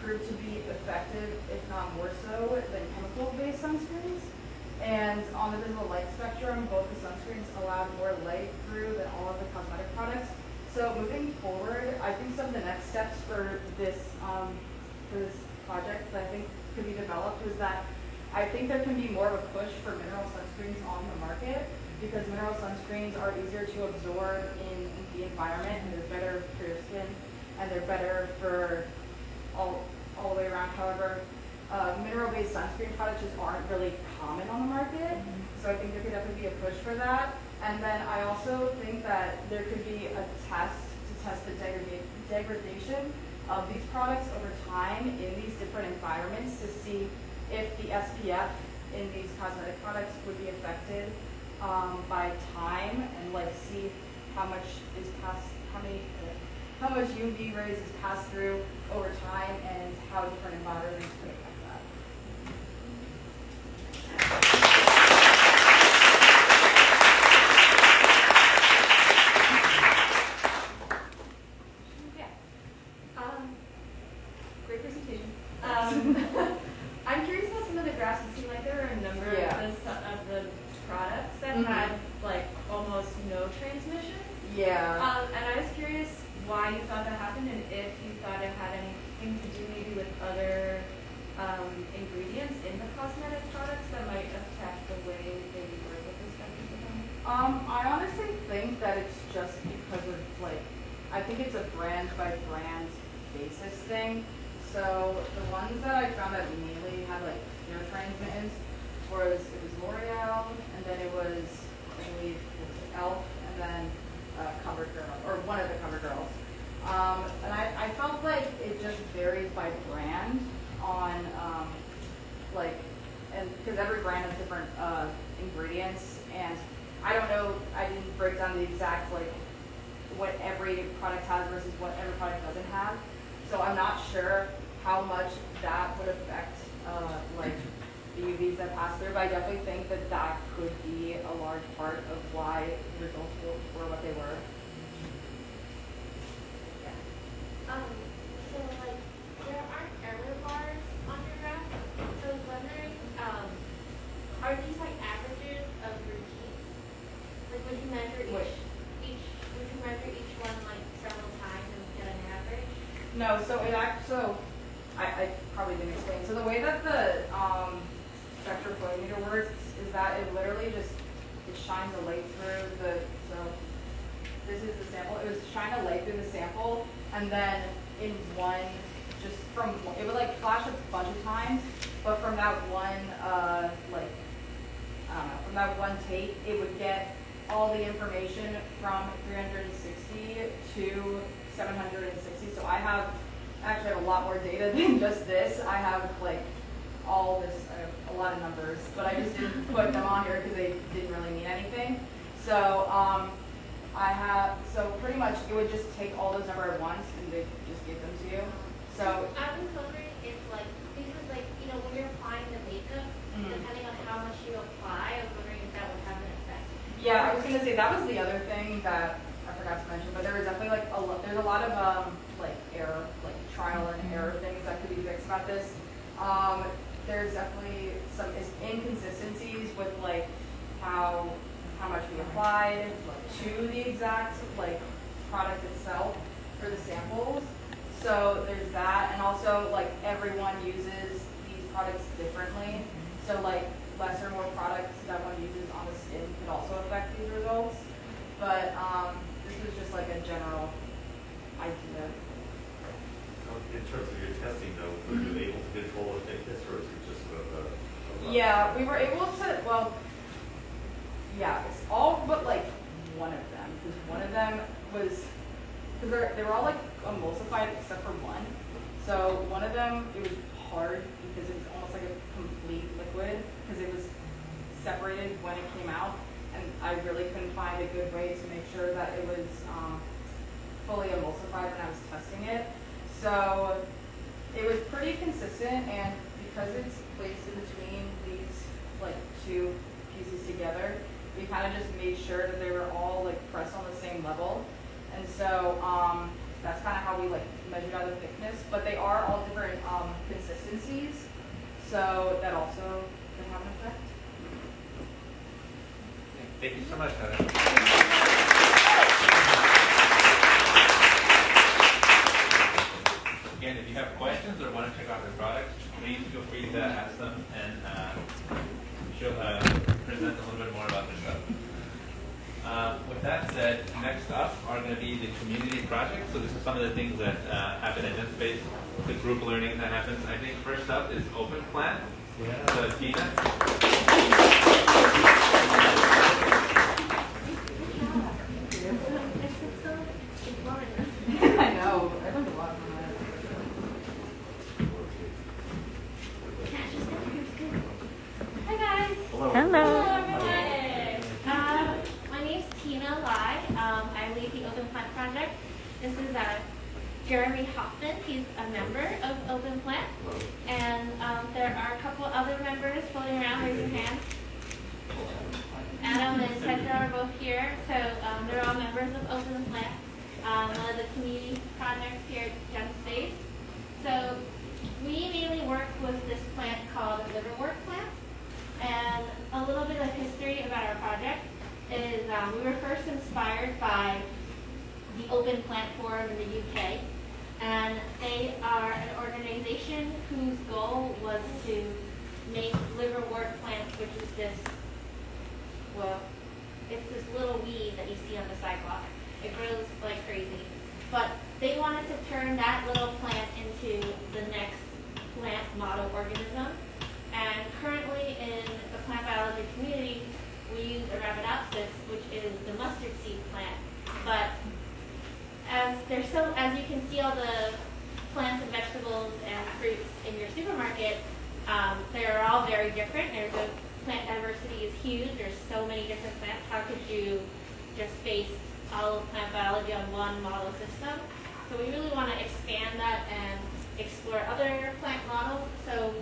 proved to be effective, if not more so, than chemical-based sunscreens. And on the visible light spectrum, both the sunscreens allowed more light through than all of the cosmetic products. So moving forward, I think some of the next steps for this project that I think could be developed is that I think there can be more of a push for mineral sunscreens on the market, because mineral sunscreens are easier to absorb in the environment, and they're better for your skin, and they're better for all the way around. However, mineral-based sunscreen products just aren't really common on the market, so I think there could definitely be a push for that. And then I also think that there could be a test to test the degradation of these products over time in these different environments to see if the SPF in these cosmetic products would be affected by time, and like see how much UV rays is passed through over time and how different environments could affect that. Great presentation. I'm curious about some of the graphs. It seemed like there were a number of the products that had like almost no transmission. Yeah. And I was curious why you thought that happened, and if you thought it had anything to do maybe with other ingredients in the cosmetic products that might affect the way they work with respect to them. I honestly think that it's just because of like, I think it's a brand by brand basis thing. So the ones that I found that mainly had like no transmittance it was L'Oreal, and then it was, I believe, Elf, and then CoverGirl, or one of the CoverGirls. And I felt like it just varies by brand on and because every brand has different ingredients, and I don't know, I didn't break down the exact like what every product has versus what every product doesn't have. So I'm not sure how much that would affect like the UVs that pass through, but I definitely think that that could be a large part of why the results were what they were. So like there aren't error bars on your graph. So I was wondering, are these like averages of routines? Like would you measure each one like several times and get an average? No, so I probably didn't explain. So the way that the spectral photometer works is that it literally just shines a light through so this is the sample. It would shine a light through the sample, and then in one, it would like flash a bunch of times, but from that one from that one take, it would get all the information from 360 to 760. So I actually have a lot more data than just this. I have like all this, I have a lot of numbers, but I just didn't put them on here because they didn't really mean anything. So so pretty much it would just take all those numbers at once and they just give them to you. So I was wondering if like, because like, when you're applying the makeup, depending on how much you apply, I was wondering if that would have an effect. yeah, I was gonna say that was the other thing that I forgot forgot to mention, but there was definitely like there's a lot of like error, like trial and error things that could be fixed about this. There's definitely some inconsistencies with like how much we applied to the exact like product itself for the samples. So there's that, and also like everyone uses these products differently. So like less or more products that one uses on the skin could also affect these results. But this was just like a general idea. In terms of your testing though, were you able to control the thickness, or is it just a Yeah, we were able to, well, yeah, it's all but like one of them, because one of them was, because they were all like emulsified except for one. So one of them, it was hard because it was almost like a complete liquid, because it was separated when it came out, and I really couldn't find a good way to make sure that it was fully emulsified when I was testing it. So it was pretty consistent, and because it's placed in between these like two pieces together, we kind of just made sure that they were all like pressed on the same level. And so that's kind of how we like measured out the thickness, but they are all different consistencies, so that also can have an effect. Thank you so much, Heather. Again, if you have questions or want to check out the product, please feel free to ask them, and she'll present a little bit more about their stuff. With that said, next up are going to be the community projects. So this is some of the things that happen at Genspace, the group learning that happens. I think first up is Open Plant. Yeah. So Tina. I know. I learned a lot from that. Hi guys. Hello. Hello everyone. My name's Tina Lai. I lead the Open Plant project. This is Jeremy Hoffman. He's a member of Open Plant. And there are a couple other members floating around. Raise your hands. Adam and Petra are both here. So they're all members of Open Plant, one of the community projects here at Genspace. So we mainly work with this plant called the liverwort plant. And a little bit of history about our project is we were first inspired by the Open Plant Forum in the UK. And they are an organization whose goal was to make liverwort plants, which is this, well, it's this little weed that you see on the sidewalk. It grows like crazy. But they wanted to turn that little plant into the next plant model organism. And currently in the plant biology community, we use Arabidopsis, which is the mustard seed plant. But as you can see all the plants and vegetables and fruits in your supermarket, they're all very different. Plant diversity is huge. There's so many different plants. How could you just base all of plant biology on one model system? So we really want to expand that and explore other plant models. So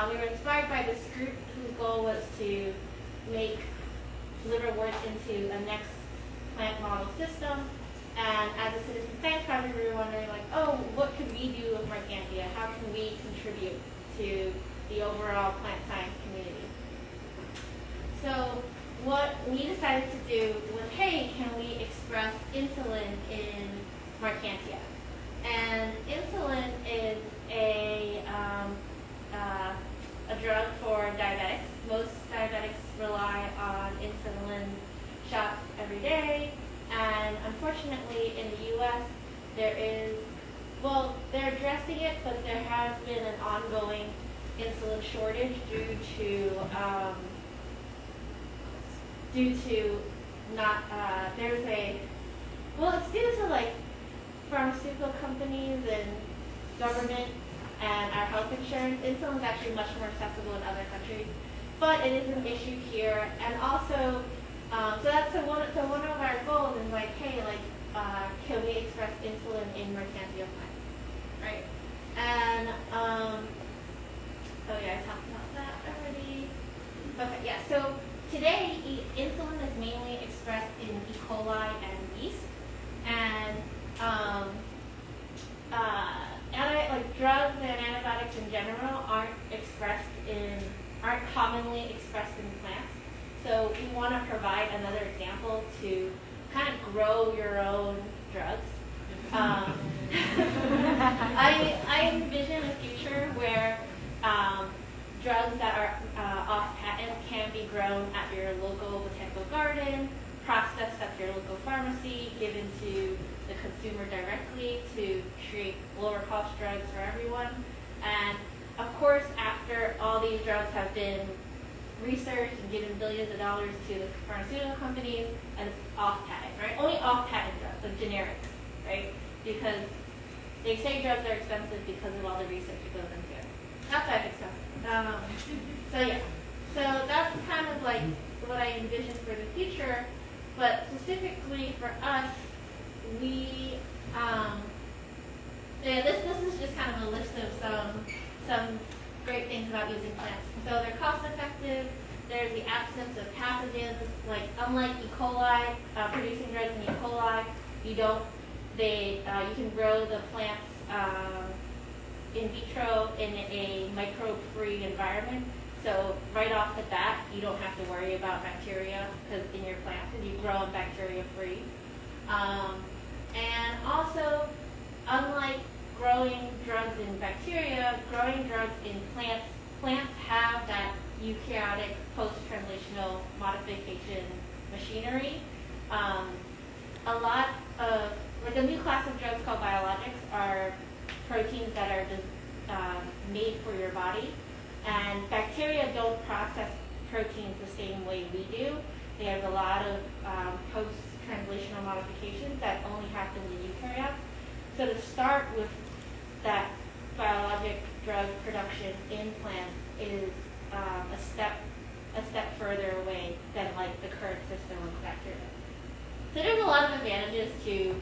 we were inspired by this group whose goal was to make liverworts into a next plant model system. And as a citizen science project, we were wondering like, oh, what could we do with Mercantia? How can we contribute to the overall plant science community? So what we decided to do was, hey, can we express insulin in Mercantia? And insulin is a drug for diabetics. Most diabetics rely on insulin shots every day. And unfortunately, in the U.S., they're addressing it, but there has been an ongoing insulin shortage due to it's due to like pharmaceutical companies and government and our health insurance. Insulin is actually much more accessible in other countries, but it is an issue here. And also, so one of our goals is like, hey, can we express insulin in Mercantia plants, right? And I talked about that already. Okay, yeah. So today, insulin is mainly expressed in E. coli and yeast. and like drugs and antibiotics in general aren't commonly expressed in plants. So we want to provide another example to kind of grow your own drugs. I envision a future where drugs that are off patent can be grown at your local botanical garden, processed at your local pharmacy, given to the consumer directly to create lower cost drugs for everyone. And of course, after all these drugs have been researched and given billions of dollars to the pharmaceutical companies, and it's off patent, right? Only off patent drugs, like generics, right? Because they say drugs are expensive because of all the research that goes into it. Not that expensive. So yeah, so that's kind of like what I envision for the future. But specifically for us, we this is just kind of a list of some great things about using plants. So they're cost effective. There's the absence of pathogens. Like unlike E. coli, producing drugs in E. coli, you can grow the plants in vitro in a microbe-free environment. So right off the bat, you don't have to worry about bacteria because in your plants, and you grow them bacteria-free. And also, unlike growing drugs in bacteria, growing drugs in plants have that eukaryotic post-translational modification machinery. A lot of, like a new class of drugs called biologics are proteins that are just made for your body. And bacteria don't process proteins the same way we do. They have a lot of post-translational modifications that only happen in eukaryotes. So to start with that biologic drug production in plants is a step further away than like the current system with bacteria. So there's a lot of advantages to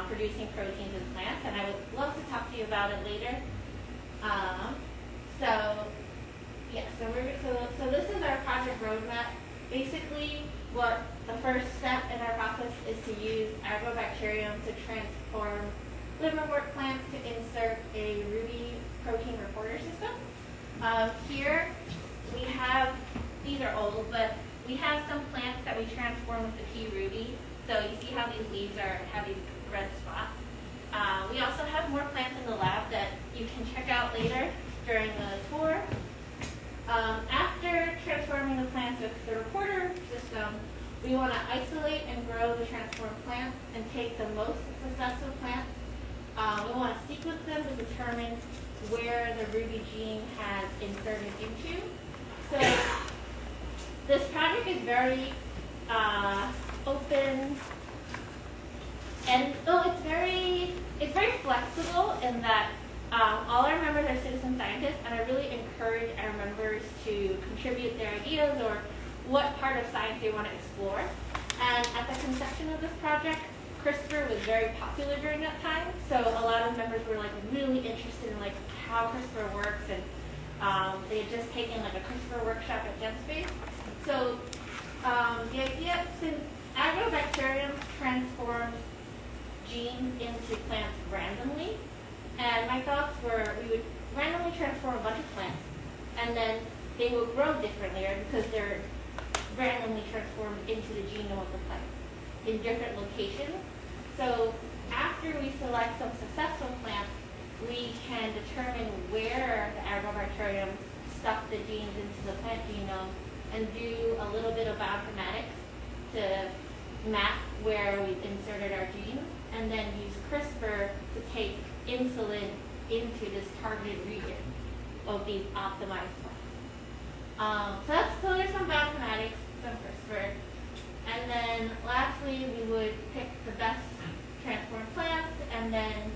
producing proteins in plants, and I would love to talk to you about it later. So this is our project roadmap. Basically, what the first step in our process is to use agrobacterium to transform liverwort plants to insert a ruby protein reporter system. Here we have, these are old, but we have some plants that we transform with the pea ruby. So you see how these leaves have these red spots. We also have more plants in the lab that you can check out later during the tour. After transforming the plants with the reporter system, we want to isolate and grow the transformed plants and take the most successful plants. We want to sequence them to determine where the ruby gene has inserted into. So this project is very open, and it's very flexible in that all our members are citizen scientists, and I really encourage our members to contribute their ideas or what part of science they want to explore. And at the conception of this project, CRISPR was very popular during that time, so a lot of members were like really interested in like how CRISPR works, and they had just taken like a CRISPR workshop at Genspace. So the idea, since agrobacterium transforms genes into plants randomly, and my thoughts were we would randomly transform a bunch of plants, and then they will grow differently, right, because they're randomly transformed into the genome of the plants in different locations. So after we select some successful plants, we can determine where the agrobacterium stuck the genes into the plant genome and do a little bit of bioinformatics to map where we've inserted our genes, and then use CRISPR to take insulin into this targeted region of these optimized plants. So there's some bioinformatics, some CRISPR. And then lastly, we would pick the best transformed plants and then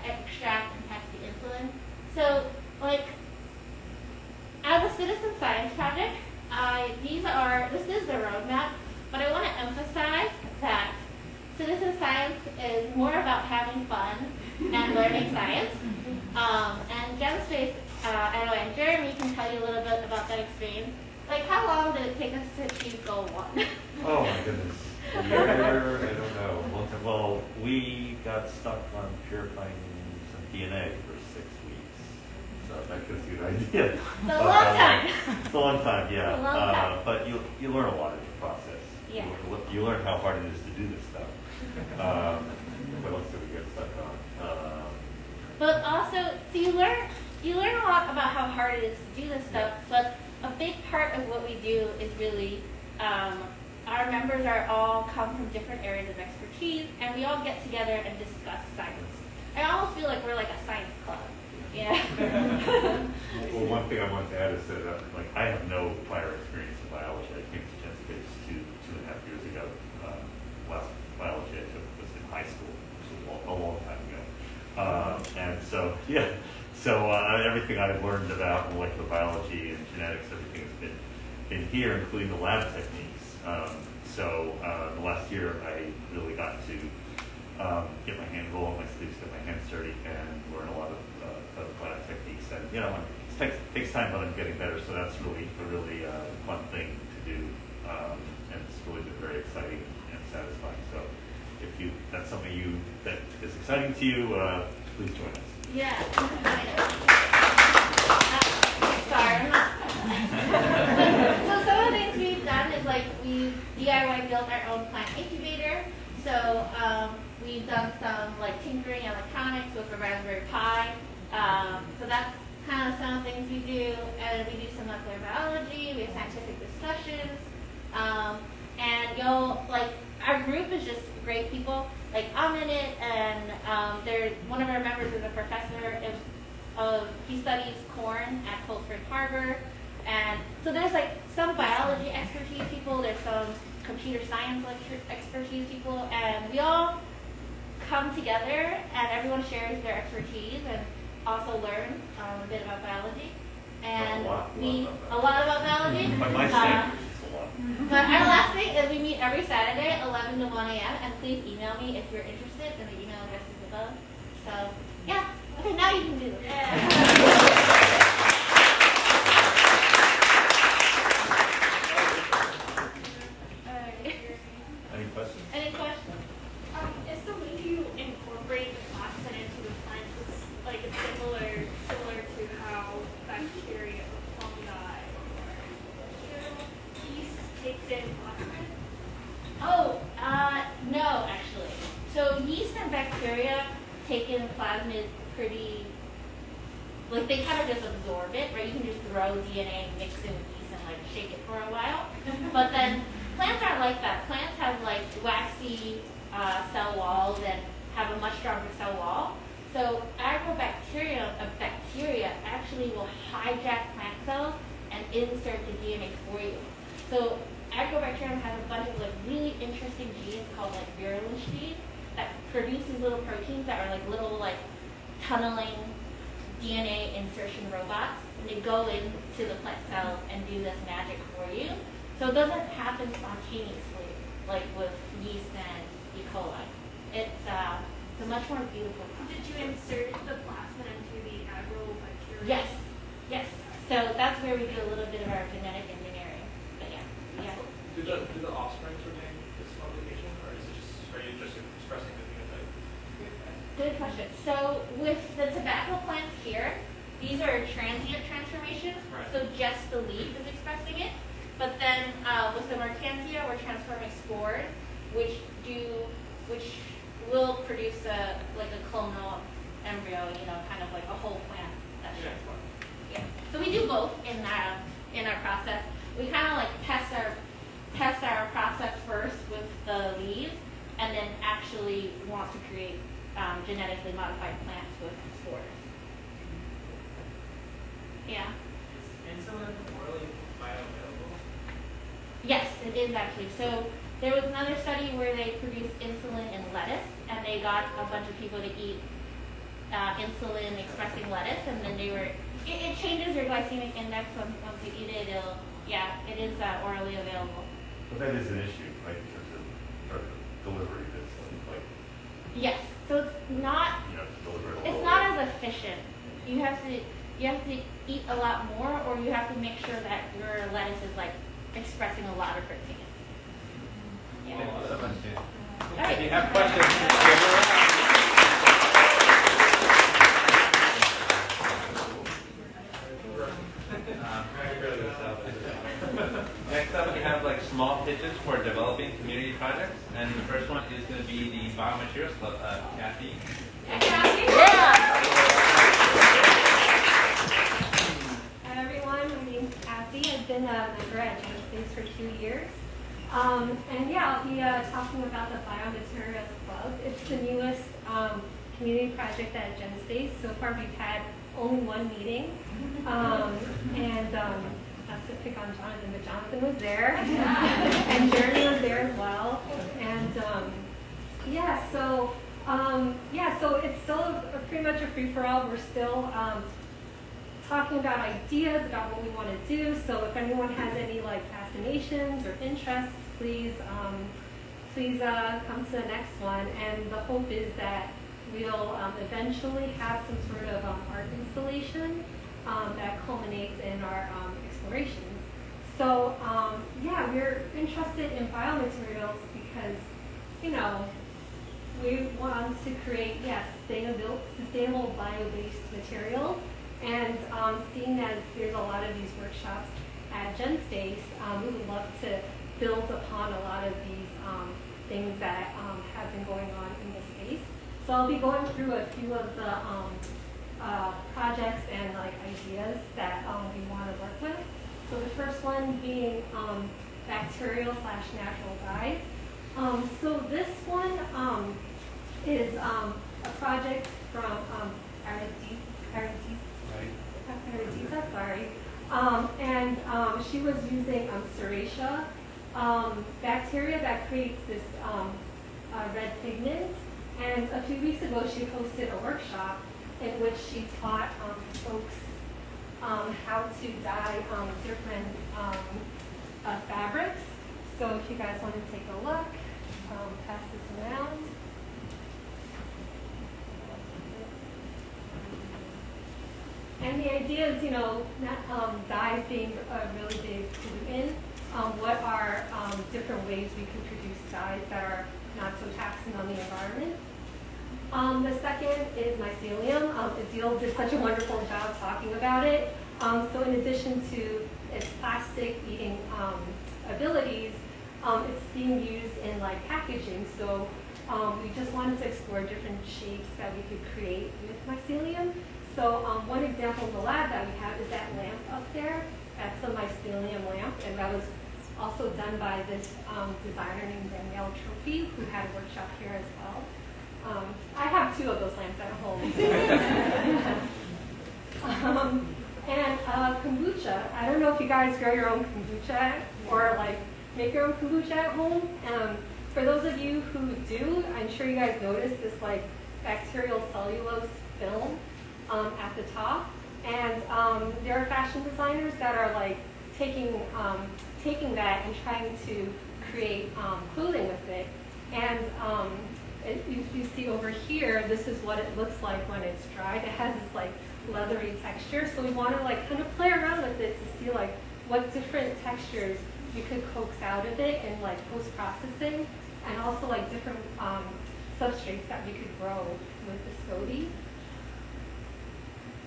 extract and test the insulin. So like, as a citizen science project, this is the roadmap, but I want to emphasize that citizen science is more about having fun and learning science. And Genspace, and Jeremy can tell you a little bit about that experience. Like, how long did it take us to achieve goal 1? Oh my goodness. I don't know. Well, we got stuck on purifying some DNA for 6 weeks. So that gives you an idea. It's a long time. It's a long time, yeah. It's a long time. But you learn a lot in the process. Yeah. You learn how hard it is to do this stuff. What else did we get stuck on? But also, so you learn a lot about how hard it is to do this stuff, but a big part of what we do is really, our members are all come from different areas of expertise, and we all get together and discuss science. I almost feel like we're like a science club. Yeah. Well, one thing I wanted to add is that I have no prior experience in biology. I came to Genspace 2.5 years ago. Last biology I took was in high school, which was a long time ago. And so, yeah, so everything I've learned about molecular biology and genetics, everything has been here, including the lab techniques. The last year I really got to get my hand, roll up my sleeves, get my hands dirty, and learn a lot of lab techniques. And it takes time, but I'm getting better. So that's really a really fun thing to do, and it's really been very exciting and satisfying. So if that's something that is exciting to you, please join us. Yeah. Sorry, I'm not. So some of the things we've done is like we DIY built our own plant incubator. So we've done some like tinkering electronics with a Raspberry Pi. So that's kind of some of the things we do. And we do some molecular biology. We have scientific discussions. And our group is just great people. Like I'm in it, and one of our members is a professor he studies corn at Coldspring Harbor, and so there's like some biology expertise people, there's some computer science expertise people, and we all come together and everyone shares their expertise and also learn a bit about biology. And a lot about biology. By my standards, it's a lot. But our last thing is we meet every Saturday, 11 to 1 a.m. And please email me if you're interested, and the email address is above. So, yeah. Okay, now you can do this. Any questions? Any questions? Is the way you incorporate the plasmid into the plant like similar to how bacteria or fungi or yeast takes in plasmid? Oh, no, actually. So yeast and bacteria take in plasmid pretty, they kind of just absorb it, right? You can just throw DNA, mix it with yeast, and shake it for a while. But then plants aren't like that. Plants have waxy cell walls and have a much stronger cell wall. So agrobacterium, a bacteria, actually will hijack plant cells and insert the DNA for you. So agrobacterium has a bunch of really interesting genes called virulence genes that produce these little proteins that are little tunneling DNA insertion robots, and they go into the plant cells and do this magic for you. So it doesn't happen spontaneously like with yeast and E. coli. It's a much more beautiful process. Did you insert the plasmid into the agrobacterium? Yes, yes. So that's where we do a little bit of our genetic engineering. But yeah. Do the offspring retain this modification, or are you just expressing the phenotype? Good question. So with the tobacco plants here, these are transient transformations. Right. So just the leaf is expressing it. But then with the mercantia, we're transforming spores, which will produce a clonal embryo, kind of like a whole plant that's transformed. Yeah. So we do both in our process. We kind of test our process first with the leaves, and then actually want to create genetically modified plants with spores. Yeah. Is insulin orally bioavailable? Yes, it is actually. So there was another study where they produced insulin in lettuce, and they got a bunch of people to eat insulin expressing lettuce, and then it changes your glycemic index once you eat it. It is orally available. But that is an issue, right, in terms of delivery. Yes. So it's not. It's not as efficient. You have to eat a lot more, or you have to make sure that your lettuce is expressing a lot of protein. Yeah. Thank you so much, Jan. right. If you have questions, give her a Next up, we have like small pitches for developing community projects, and the first one is going to be the Biomaterials Club. Kathy. Hey, Kathy. Hi everyone, my name's Kathy. I've been a member at Genspace for 2 years. And yeah, I'll be talking about the Biomaterials Club. It's the newest community project at Genspace. So far we've had only one meeting. Not to pick on Jonathan, but Jonathan was there. And Jeremy was there as well. And so it's still pretty much a free-for-all. We're still talking about ideas about what we want to do. So if anyone has any like fascinations or interests, please come to the next one. And the hope is that we'll eventually have some sort of art installation that culminates in our explorations. So we're interested in biomaterials because, you know, we want to create, sustainable bio-based materials. And seeing as there's a lot of these workshops at Genspace, we would love to build upon a lot of these things that have been going on in the space. So I'll be going through a few of the projects and like ideas that we want to work with. So the first one being bacterial/natural dyes. So this one is a project from Aridita, sorry. And she was using serratia bacteria that creates this red pigment. And a few weeks ago, she hosted a workshop in which she taught folks how to dye different fabrics. So if you guys want to take a look, pass this around. And the idea is, you know, dyes being a really big pollutant. What are different ways we can produce dyes that are not so taxing on the environment? The second is mycelium. Idil did such a wonderful job talking about it. So in addition to its plastic-eating abilities, it's being used in like packaging. So we just wanted to explore different shapes that we could create with mycelium. So one example in the lab that we have is that lamp up there. That's a mycelium lamp, and that was also done by this designer named Danielle Trophy, who had a workshop here as well. I have 2 of those lamps at home. And kombucha. I don't know if you guys grow your own kombucha or like make your own kombucha at home. For those of you who do, I'm sure you guys noticed this like bacterial cellulose film at the top. And there are fashion designers that are like taking that and trying to create clothing with it. And you see over here, this is what it looks like when it's dried. It has this like leathery texture. So we want to like kind of play around with it to see like what different textures you could coax out of it in like post-processing, and also like different substrates that we could grow with viscosity.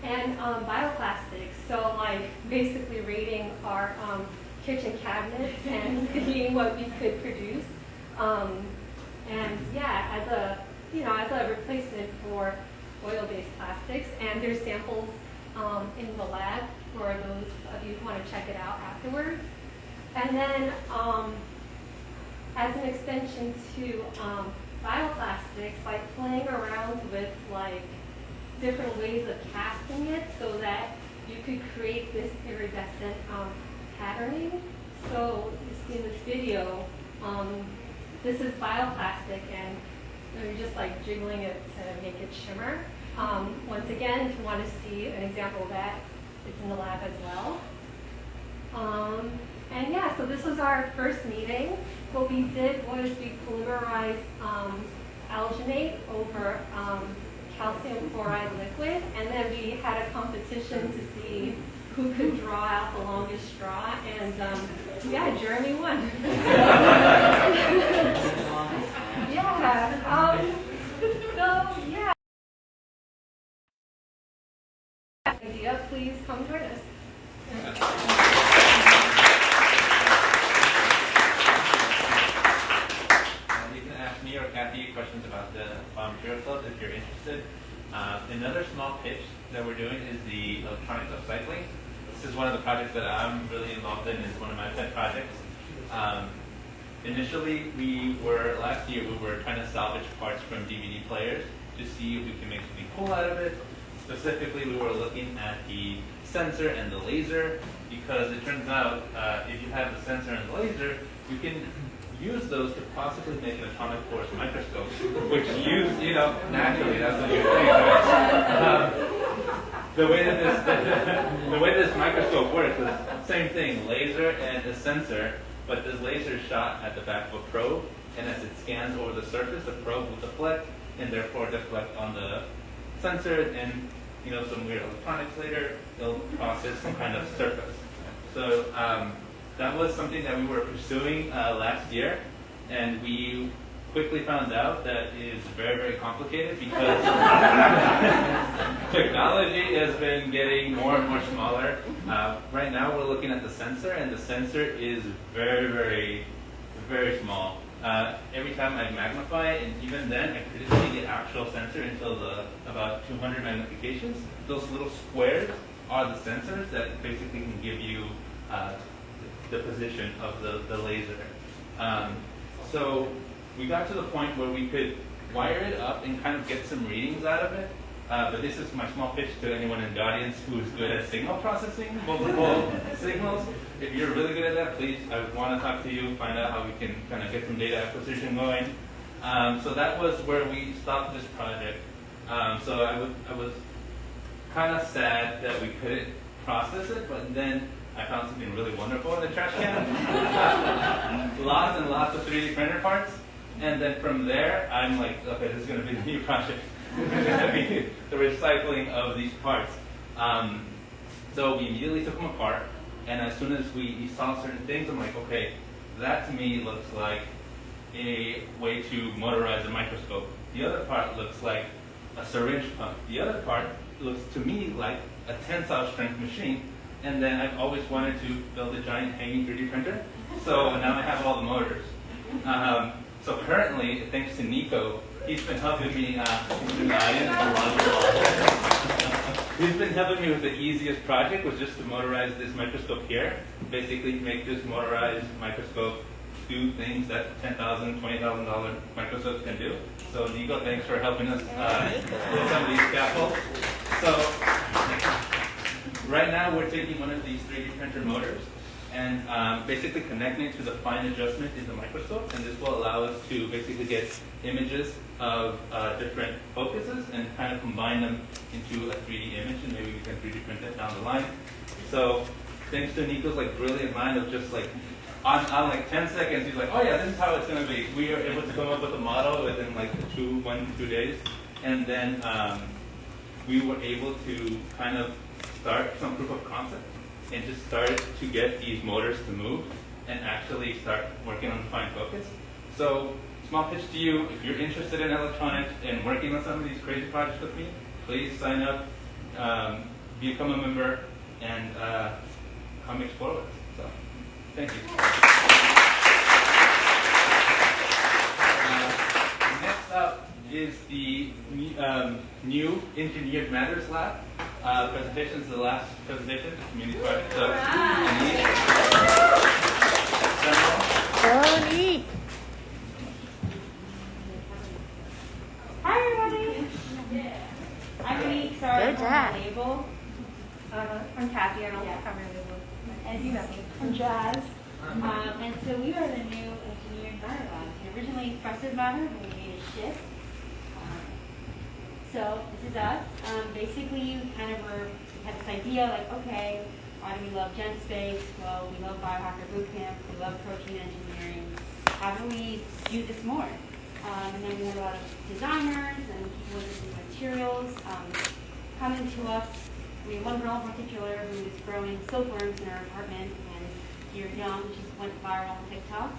And bioplastics, so like basically rating our kitchen cabinets and seeing what we could produce. And yeah, as a replacement for oil-based plastics. And there's samples in the lab for those of you who want to check it out afterwards. And then as an extension to bioplastics, like playing around with like different ways of casting it so that you could create this iridescent patterning. So you see in this video, this is bioplastic, and you're just like jiggling it to make it shimmer. Once again, if you want to see an example of that, it's in the lab as well. And yeah, so this was our first meeting. What we did was we polymerized alginate over calcium chloride liquid, and then we had a competition to see who could draw out the longest straw, and yeah, Jeremy won. Yeah. So yeah. Idea, please come join us. You can ask me or Kathy questions about the material club if you're interested. Another small pitch that we're doing is the electronics upcycling. This is one of the projects that I'm really involved in. It's one of my pet projects. Initially, last year, we were trying to salvage parts from DVD players to see if we can make something cool out of it. Specifically, we were looking at the sensor and the laser, because it turns out if you have the sensor and the laser, you can use those to possibly make an atomic force microscope, which naturally, that's what you're saying, right? The way this microscope works is the same thing, laser and a sensor, but this laser is shot at the back of a probe, and as it scans over the surface, the probe will deflect, and therefore deflect on the sensor, and some weird electronics later, they'll process some kind of surface. So that was something that we were pursuing last year, and we quickly found out that it is very, very complicated because technology has been getting more and more smaller. Right now we're looking at the sensor, and the sensor is very, very, very small. Every time I magnify it, and even then I couldn't see the actual sensor until about 200 magnifications. Those little squares are the sensors that basically can give you the position of the laser. So we got to the point where we could wire it up and kind of get some readings out of it. But this is my small pitch to anyone in the audience who is good at signal processing, multiple signals. If you're really good at that, please, I want to talk to you, find out how we can kind of get some data acquisition going. So that was where we stopped this project. So I was kind of sad that we couldn't process it, but then I found something really wonderful in the trash can. Lots and lots of 3D printer parts. And then from there, I'm like, okay, this is going to be the new project. It's going to be the recycling of these parts. So we immediately took them apart. And as soon as we saw certain things, I'm like, okay, that to me looks like a way to motorize a microscope. The other part looks like a syringe pump. The other part looks to me like a tensile strength machine. And then I've always wanted to build a giant hanging 3D printer. So now I have all the motors. So currently, thanks to Nico, he's been helping me. He's been helping me with the easiest project, was just to motorize this microscope here. Basically, make this motorized microscope do things that $10,000, $20,000 microscopes can do. So Nico, thanks for helping us with some of these scaffolds. So right now, we're taking one of these 3D printer motors and basically connecting it to the fine adjustment in the microscope, and this will allow us to basically get images of different focuses and kind of combine them into a 3D image, and maybe we can 3D print it down the line. So thanks to Nico's brilliant mind of just on 10 seconds, he's like, oh yeah, this is how it's going to be. We are able to come up with a model within 1 to 2 days, and then we were able to kind of start some proof of concept and just started to get these motors to move and actually start working on fine focus. So, small pitch to you, if you're interested in electronics and working on some of these crazy projects with me, please sign up, become a member, and come explore with us. So, thank you. Next up is the new Engineered Matters Lab. Presentation is the last presentation, the community project. So, So neat. Hi, everybody. I'm Bayik. Sorry, Good job. label. I'm Kathy. I don't have my label. As you know, I'm Jazz. And so we are the new Engineered Matter Lab. Originally Trusted Matter, but we made a shift. So this is us. Basically, we had this idea okay, why do we love Genspace? Well, we love Biohacker Bootcamp. We love protein engineering. How do we do this more? And then we had a lot of designers and people with different materials coming to us mean, one girl in particular who was growing silkworms in her apartment, and you're young, she just went viral on TikTok.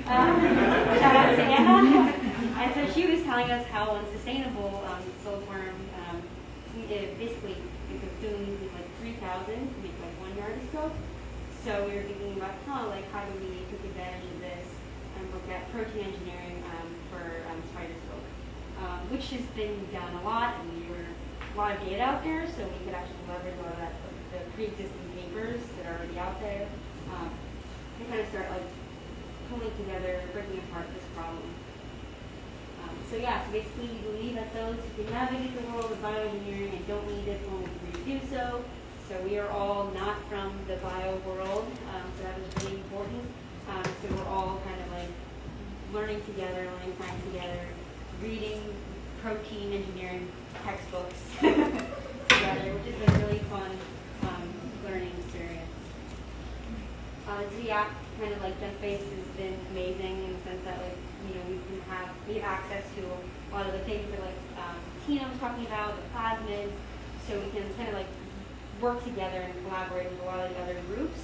Shout out to Anna. And so she was telling us how unsustainable silkworm, basically the cocoon was like 3,000 to make like 1 yard of silk. So we were thinking about, like how do we take advantage of this and look at protein engineering for spider silk, which has been done a lot, and there were a lot of data out there, so we could actually leverage a lot of that, the pre-existing papers that are already out there, to kind of start like pulling together, breaking apart this problem. So yeah, so basically we believe that those who can navigate the world of bioengineering and don't need diplomas to do so. So we are all not from the bio world, so that was really important. So we're all kind of like learning together, learning science together, reading protein engineering textbooks together, which is a really fun learning experience. So yeah, kind of like Genspace has been amazing in the sense that like, you know, we have access to a lot of the things that like Tina was talking about, the plasmids, so we can kind of like work together and collaborate with a lot of the other groups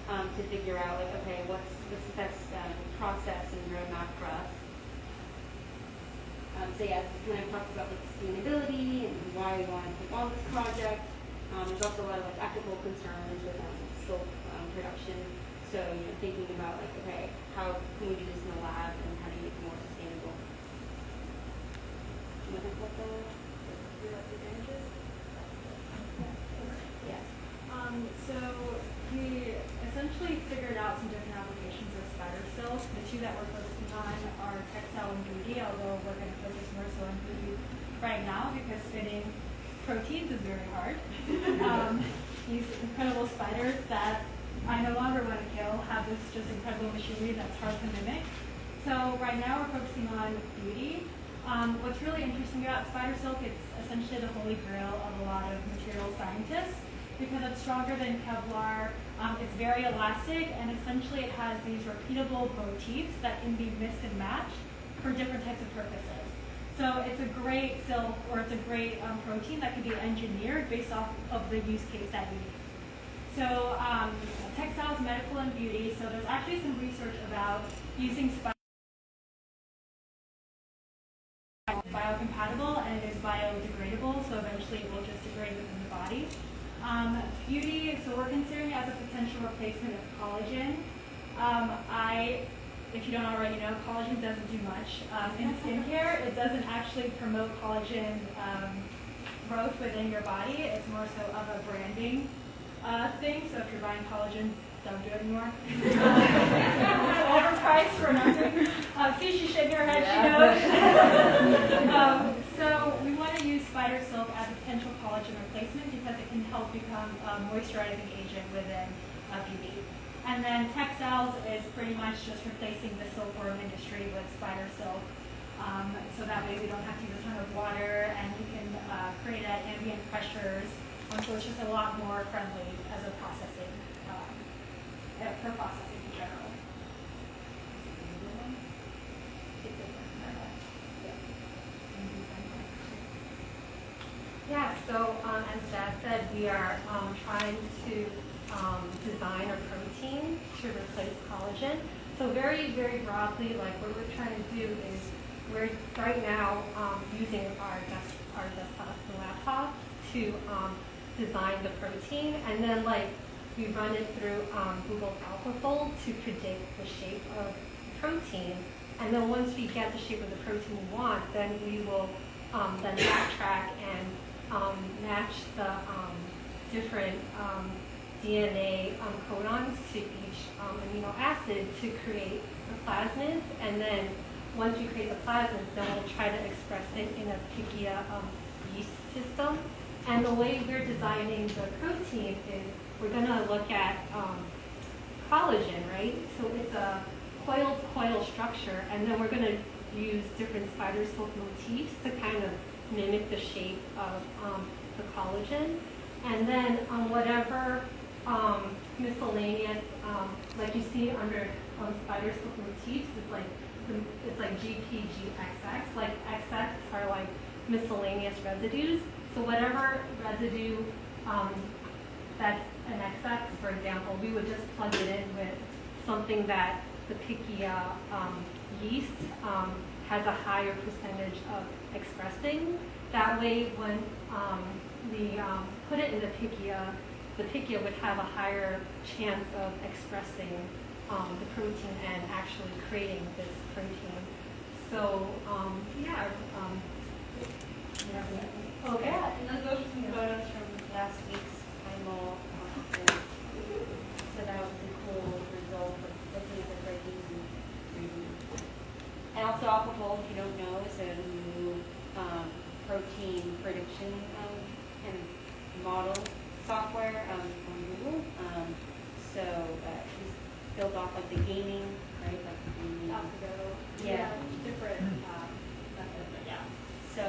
to figure out like, okay, what's the best process and roadmap for us. So yeah, it kind of talks about like sustainability and why we want to take on this project. There's also a lot of like ethical concerns with silk production. So, you know, thinking about like, okay, how can we do this in the lab and how do you make it more sustainable? You want to talk about the advantages? Yes. So we essentially figured out some different applications of spider silk. The two that we're focusing on are textile and beauty, although we're going to focus more so on beauty right now because spinning proteins is very hard. These incredible spiders that I no longer want to kill have this just incredible machinery that's hard to mimic. So right now we're focusing on beauty. What's really interesting about spider silk, it's essentially the holy grail of a lot of material scientists because it's stronger than Kevlar, it's very elastic, and essentially it has these repeatable motifs that can be mixed and matched for different types of purposes. So it's a great silk, or it's a great protein that can be engineered based off of the use case that you need. So textiles, medical, and beauty. So there's actually some research about using spider biocompatible, and it is biodegradable, so eventually it will just degrade within the body. Beauty, so we're considering it as a potential replacement of collagen. If you don't already know, collagen doesn't do much in skincare. It doesn't actually promote collagen growth within your body. It's more so of a branding thing. So if you're buying collagen, don't do it anymore. It's overpriced for nothing. See, she's shaking her head. She knows. So we want to use spider silk as a potential collagen replacement because it can help become a moisturizing agent within beauty. And then textiles is pretty much just replacing the silkworm industry with spider silk. So that way we don't have to use a ton of water, and we can create at ambient pressures. So it's just a lot more friendly as a processing, for processing in general. Yeah, so as Jazz said, we are trying to design a protein to replace collagen. So very, very broadly, like what we're trying to do is we're right now using our desktops and laptops to design the protein, and then like we run it through Google's AlphaFold to predict the shape of protein. And then once we get the shape of the protein we want, then we will then backtrack and match the different DNA codons to each amino acid to create the plasmids. And then once we create the plasmids, then we'll try to express it in a Pichia yeast system. And the way we're designing the protein is we're going to look at collagen, right? So it's a coiled coil structure, and then we're going to use different spider silk motifs to kind of mimic the shape of the collagen. And then whatever miscellaneous, like you see under spider silk motifs, it's like GPGXX. Like XX are like miscellaneous residues. So whatever residue that's an XX, for example, we would just plug it in with something that the Pichia yeast has a higher percentage of expressing. That way, when we put it in the Pichia would have a higher chance of expressing the protein and actually creating this protein. So, yeah. Okay. And then those are some photos from last week's primal conference. So that was a cool result of looking at the proteins and 3D. And also AlphaFold, if you don't know, is a new protein prediction kind of model software on Google. So it's built off like the gaming, right? Like the gaming. Yeah. Different methods, but yeah. So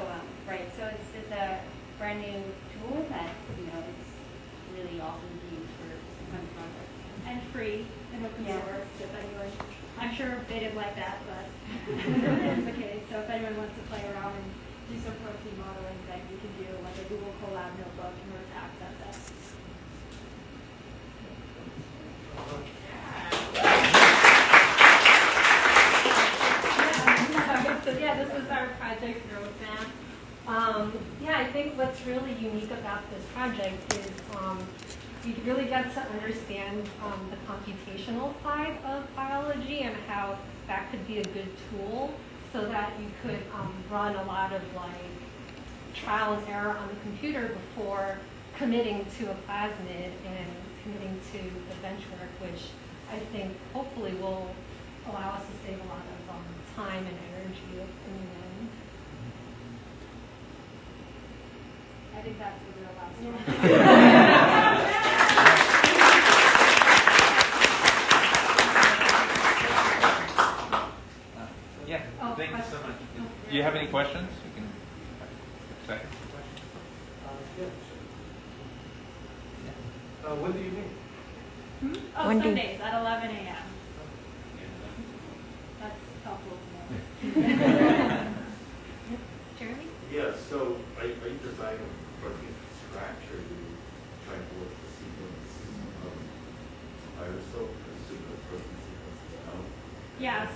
right, so it's a brand new tool that it's really awesome to use for some kind of project. And free and open source if anyone, I'm sure they didn't like that, but it's the case. So if anyone wants to play around and do some protein modeling, then you can do like a Google Colab notebook in order to access it. So yeah, this is our project roadmap. Yeah, I think what's really unique about this project is you really get to understand the computational side of biology and how that could be a good tool so that you could run a lot of like trial and error on the computer before committing to a plasmid and committing to the bench work, which I think hopefully will allow us to save a lot of time and energy in the end. I think that's the real last one. Yeah, thank you so much. Do you have any questions? You can second question. When do you meet? Oh, Sundays at 11 a.m. That's helpful to know. Jeremy? Yeah, so are you designing protein from scratch, or are you trying to work the sequence of spider silk or super protein sequences out? Yes.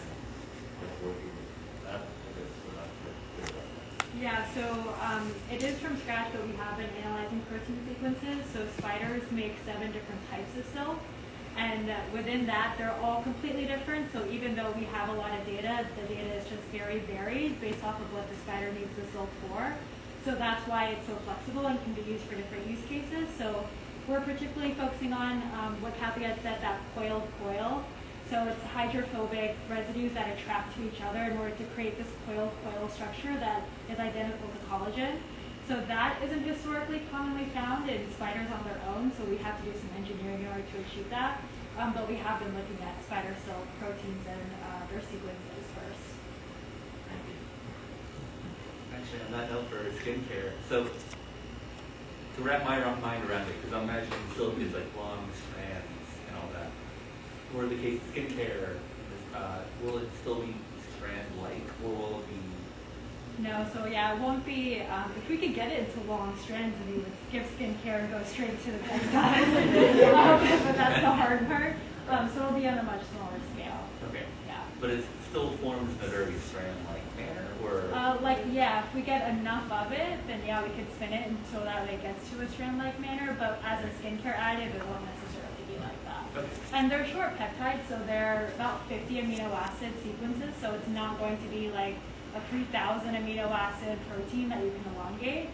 Like working with that, I guess we're not clear about that. Yeah, so it is from scratch, but we have been analyzing protein sequences. So spiders make 7 different types of silk. And within that, they're all completely different. So even though we have a lot of data, the data is just very varied based off of what the spider needs the silk for. So that's why it's so flexible and can be used for different use cases. So we're particularly focusing on what Kathy had said, that coiled coil. So it's hydrophobic residues that attract to each other in order to create this coiled coil structure that is identical to collagen. So that isn't historically commonly found in spiders on their own, so we have to do some engineering in order to achieve that. But we have been looking at spider silk proteins and their sequences first. Actually, on that note for skincare, so to wrap my mind around it, because I'm imagining silk is like long strands and all that. For the case of skincare, will it still be strand-like, or will it be? No, so yeah, it won't be, if we could get it into long strands, then we would skip skincare and go straight to the textiles. But that's the hard part. So it'll be on a much smaller scale. Okay. Yeah. But it still forms in a very strand-like manner, or? Yeah, if we get enough of it, then yeah, we could spin it until that way it gets to a strand-like manner, but as a skincare additive, it won't necessarily be like that. Okay. And they're short peptides, so they're about 50 amino acid sequences, so it's not going to be like a 3,000 amino acid protein that you can elongate.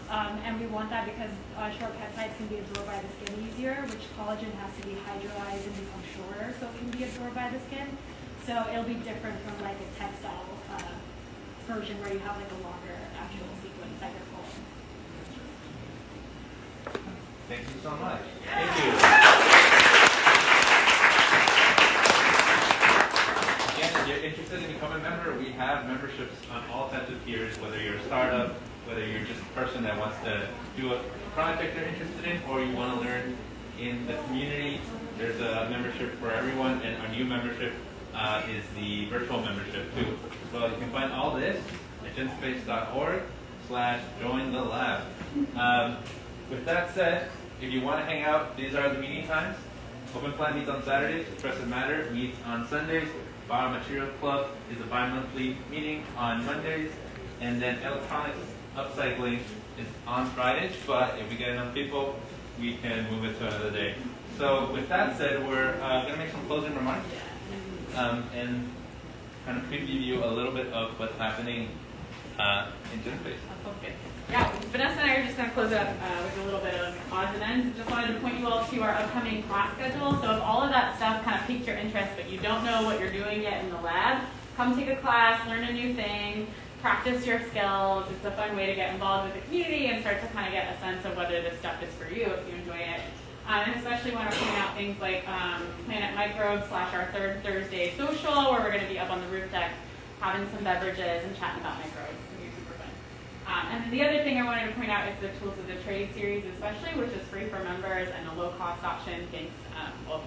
And we want that because short peptides can be absorbed by the skin easier, which collagen has to be hydrolyzed and become shorter so it can be absorbed by the skin. So it'll be different from like a textile version where you have like a longer actual sequence that you're pulling. Thank you so much. Thank you. Again, if you're interested in becoming a member, we have memberships on all types of tiers, whether you're a startup, whether you're just a person that wants to do a project they're interested in, or you want to learn in the community. There's a membership for everyone, and our new membership is the virtual membership too. So you can find all this at genspace.org/join the lab. With that said, if you want to hang out, these are the meeting times. Open Plan meets on Saturdays, Expressive Matter meets on Sundays, Biomaterial Club is a bi-monthly meeting on Mondays, and then Electronics Upcycling is on Fridays, but if we get enough people, we can move it to another day. So with that said, we're going to make some closing remarks and kind of preview you a little bit of what's happening in Genspace. That sounds good. Yeah, Vanessa and I are just going to close up with a little bit of odds and ends. Just wanted to point you all to our upcoming class schedule. So if all of that stuff kind of piqued your interest, but you don't know what you're doing yet in the lab, come take a class, learn a new thing, practice your skills. It's a fun way to get involved with the community and start to kind of get a sense of whether this stuff is for you, if you enjoy it. And especially want to point out things like Planet Microbes / our third Thursday social, where we're going to be up on the roof deck having some beverages and chatting about microbes. It's going to be super fun. And then the other thing I wanted to point out is the Tools of the Trade series, especially, which is free for members and a low-cost option. Thanks. We'll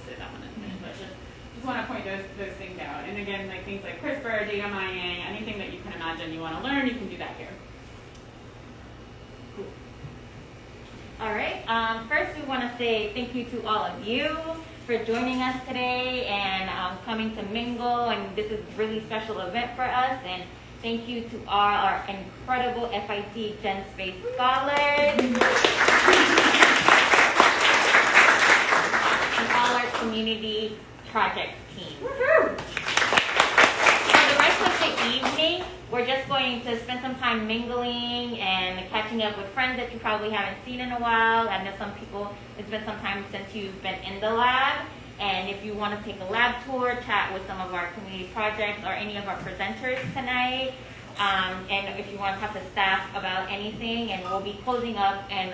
say that one in a minute, but just want to point those things out. And again, like things like CRISPR, data mining, anything that you can imagine you want to learn, you can do that here. Cool. All right. First, we want to say thank you to all of you for joining us today and coming to mingle. And this is a really special event for us. And thank you to our incredible FIT Genspace scholars and all our community project team. For the rest of the evening, we're just going to spend some time mingling and catching up with friends that you probably haven't seen in a while. I know some people, it's been some time since you've been in the lab. And if you want to take a lab tour, chat with some of our community projects or any of our presenters tonight. And if you want to talk to staff about anything, and we'll be closing up and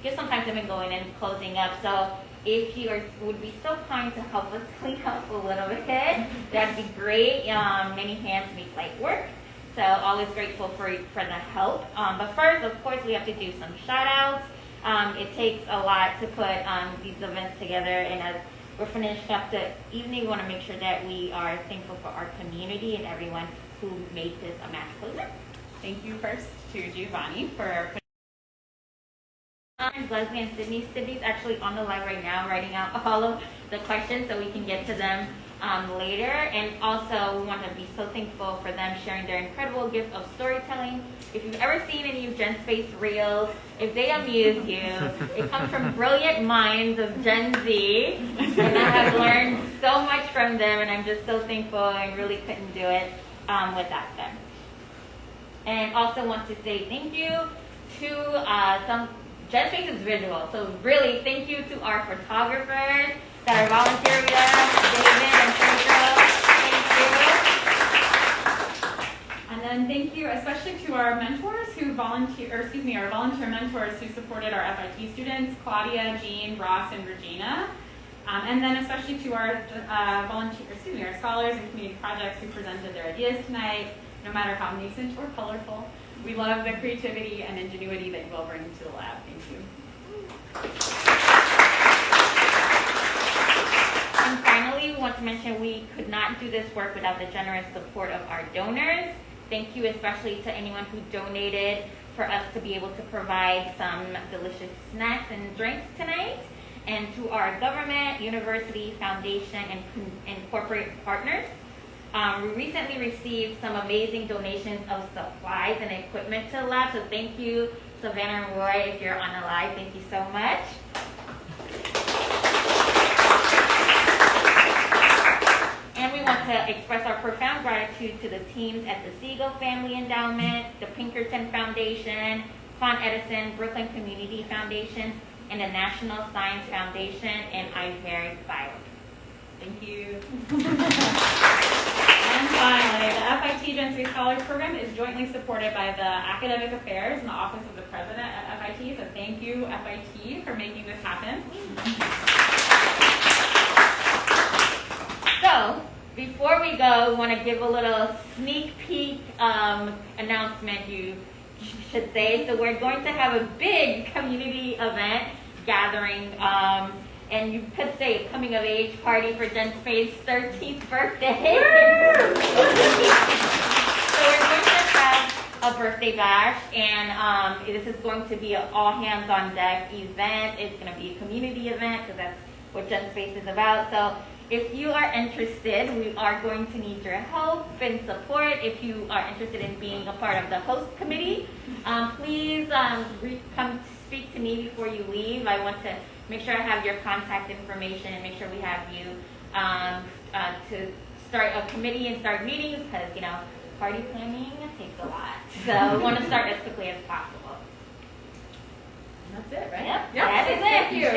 just some time to mingle and closing up. So if you would be so kind to help us clean up a little bit, that'd be great. Many hands make light work. So always grateful for the help. But first, of course, we have to do some shout outs. It takes a lot to put these events together, and as we're finishing up the evening, we want to make sure that we are thankful for our community and everyone who made this a magical event. Thank you first to Giovanni for putting Leslie and Sydney. Sydney's actually on the live right now writing out all of the questions so we can get to them later. And also we want to be so thankful for them sharing their incredible gift of storytelling. If you've ever seen any of Genspace reels, if they amuse you, it comes from brilliant minds of Gen Z. And I have learned so much from them, and I'm just so thankful and really couldn't do it without them. And also want to say thank you to some Genspace is visual, so really thank you to our photographers that are volunteering with us, David and Pedro. Thank you. And then thank you especially to our mentors who our volunteer mentors who supported our FIT students, Claudia, Jean, Ross, and Regina. And then especially to our our scholars and community projects who presented their ideas tonight, no matter how nascent or colorful. We love the creativity and ingenuity that you all bring to the lab. Thank you. And finally, we want to mention we could not do this work without the generous support of our donors. Thank you especially to anyone who donated for us to be able to provide some delicious snacks and drinks tonight. And to our government, university, foundation, and corporate partners. We recently received some amazing donations of supplies and equipment to the lab, so thank you, Savannah and Roy, if you're on the live, thank you so much. And we want to express our profound gratitude to the teams at the Siegel Family Endowment, the Pinkerton Foundation, Con Edison, Brooklyn Community Foundation, and the National Science Foundation, and iMary Bio. Thank you. And finally, the FIT Genspace Scholars Program is jointly supported by the Academic Affairs and the Office of the President at FIT, so thank you, FIT, for making this happen. So, before we go, we want to give a little sneak peek announcement, you should say. So we're going to have a big community event gathering, and you could say a coming of age party for Genspace's 13th birthday. So we're going to have a birthday bash, and this is going to be an all hands on deck event. It's going to be a community event because that's what Genspace is about. So if you are interested, we are going to need your help and support. If you are interested in being a part of the host committee, please come speak to me before you leave. I want to make sure I have your contact information and make sure we have you to start a committee and start meetings because, you know, party planning takes a lot. So we want to start as quickly as possible. That's it, right? Yep, Yep. that is it. Thank you.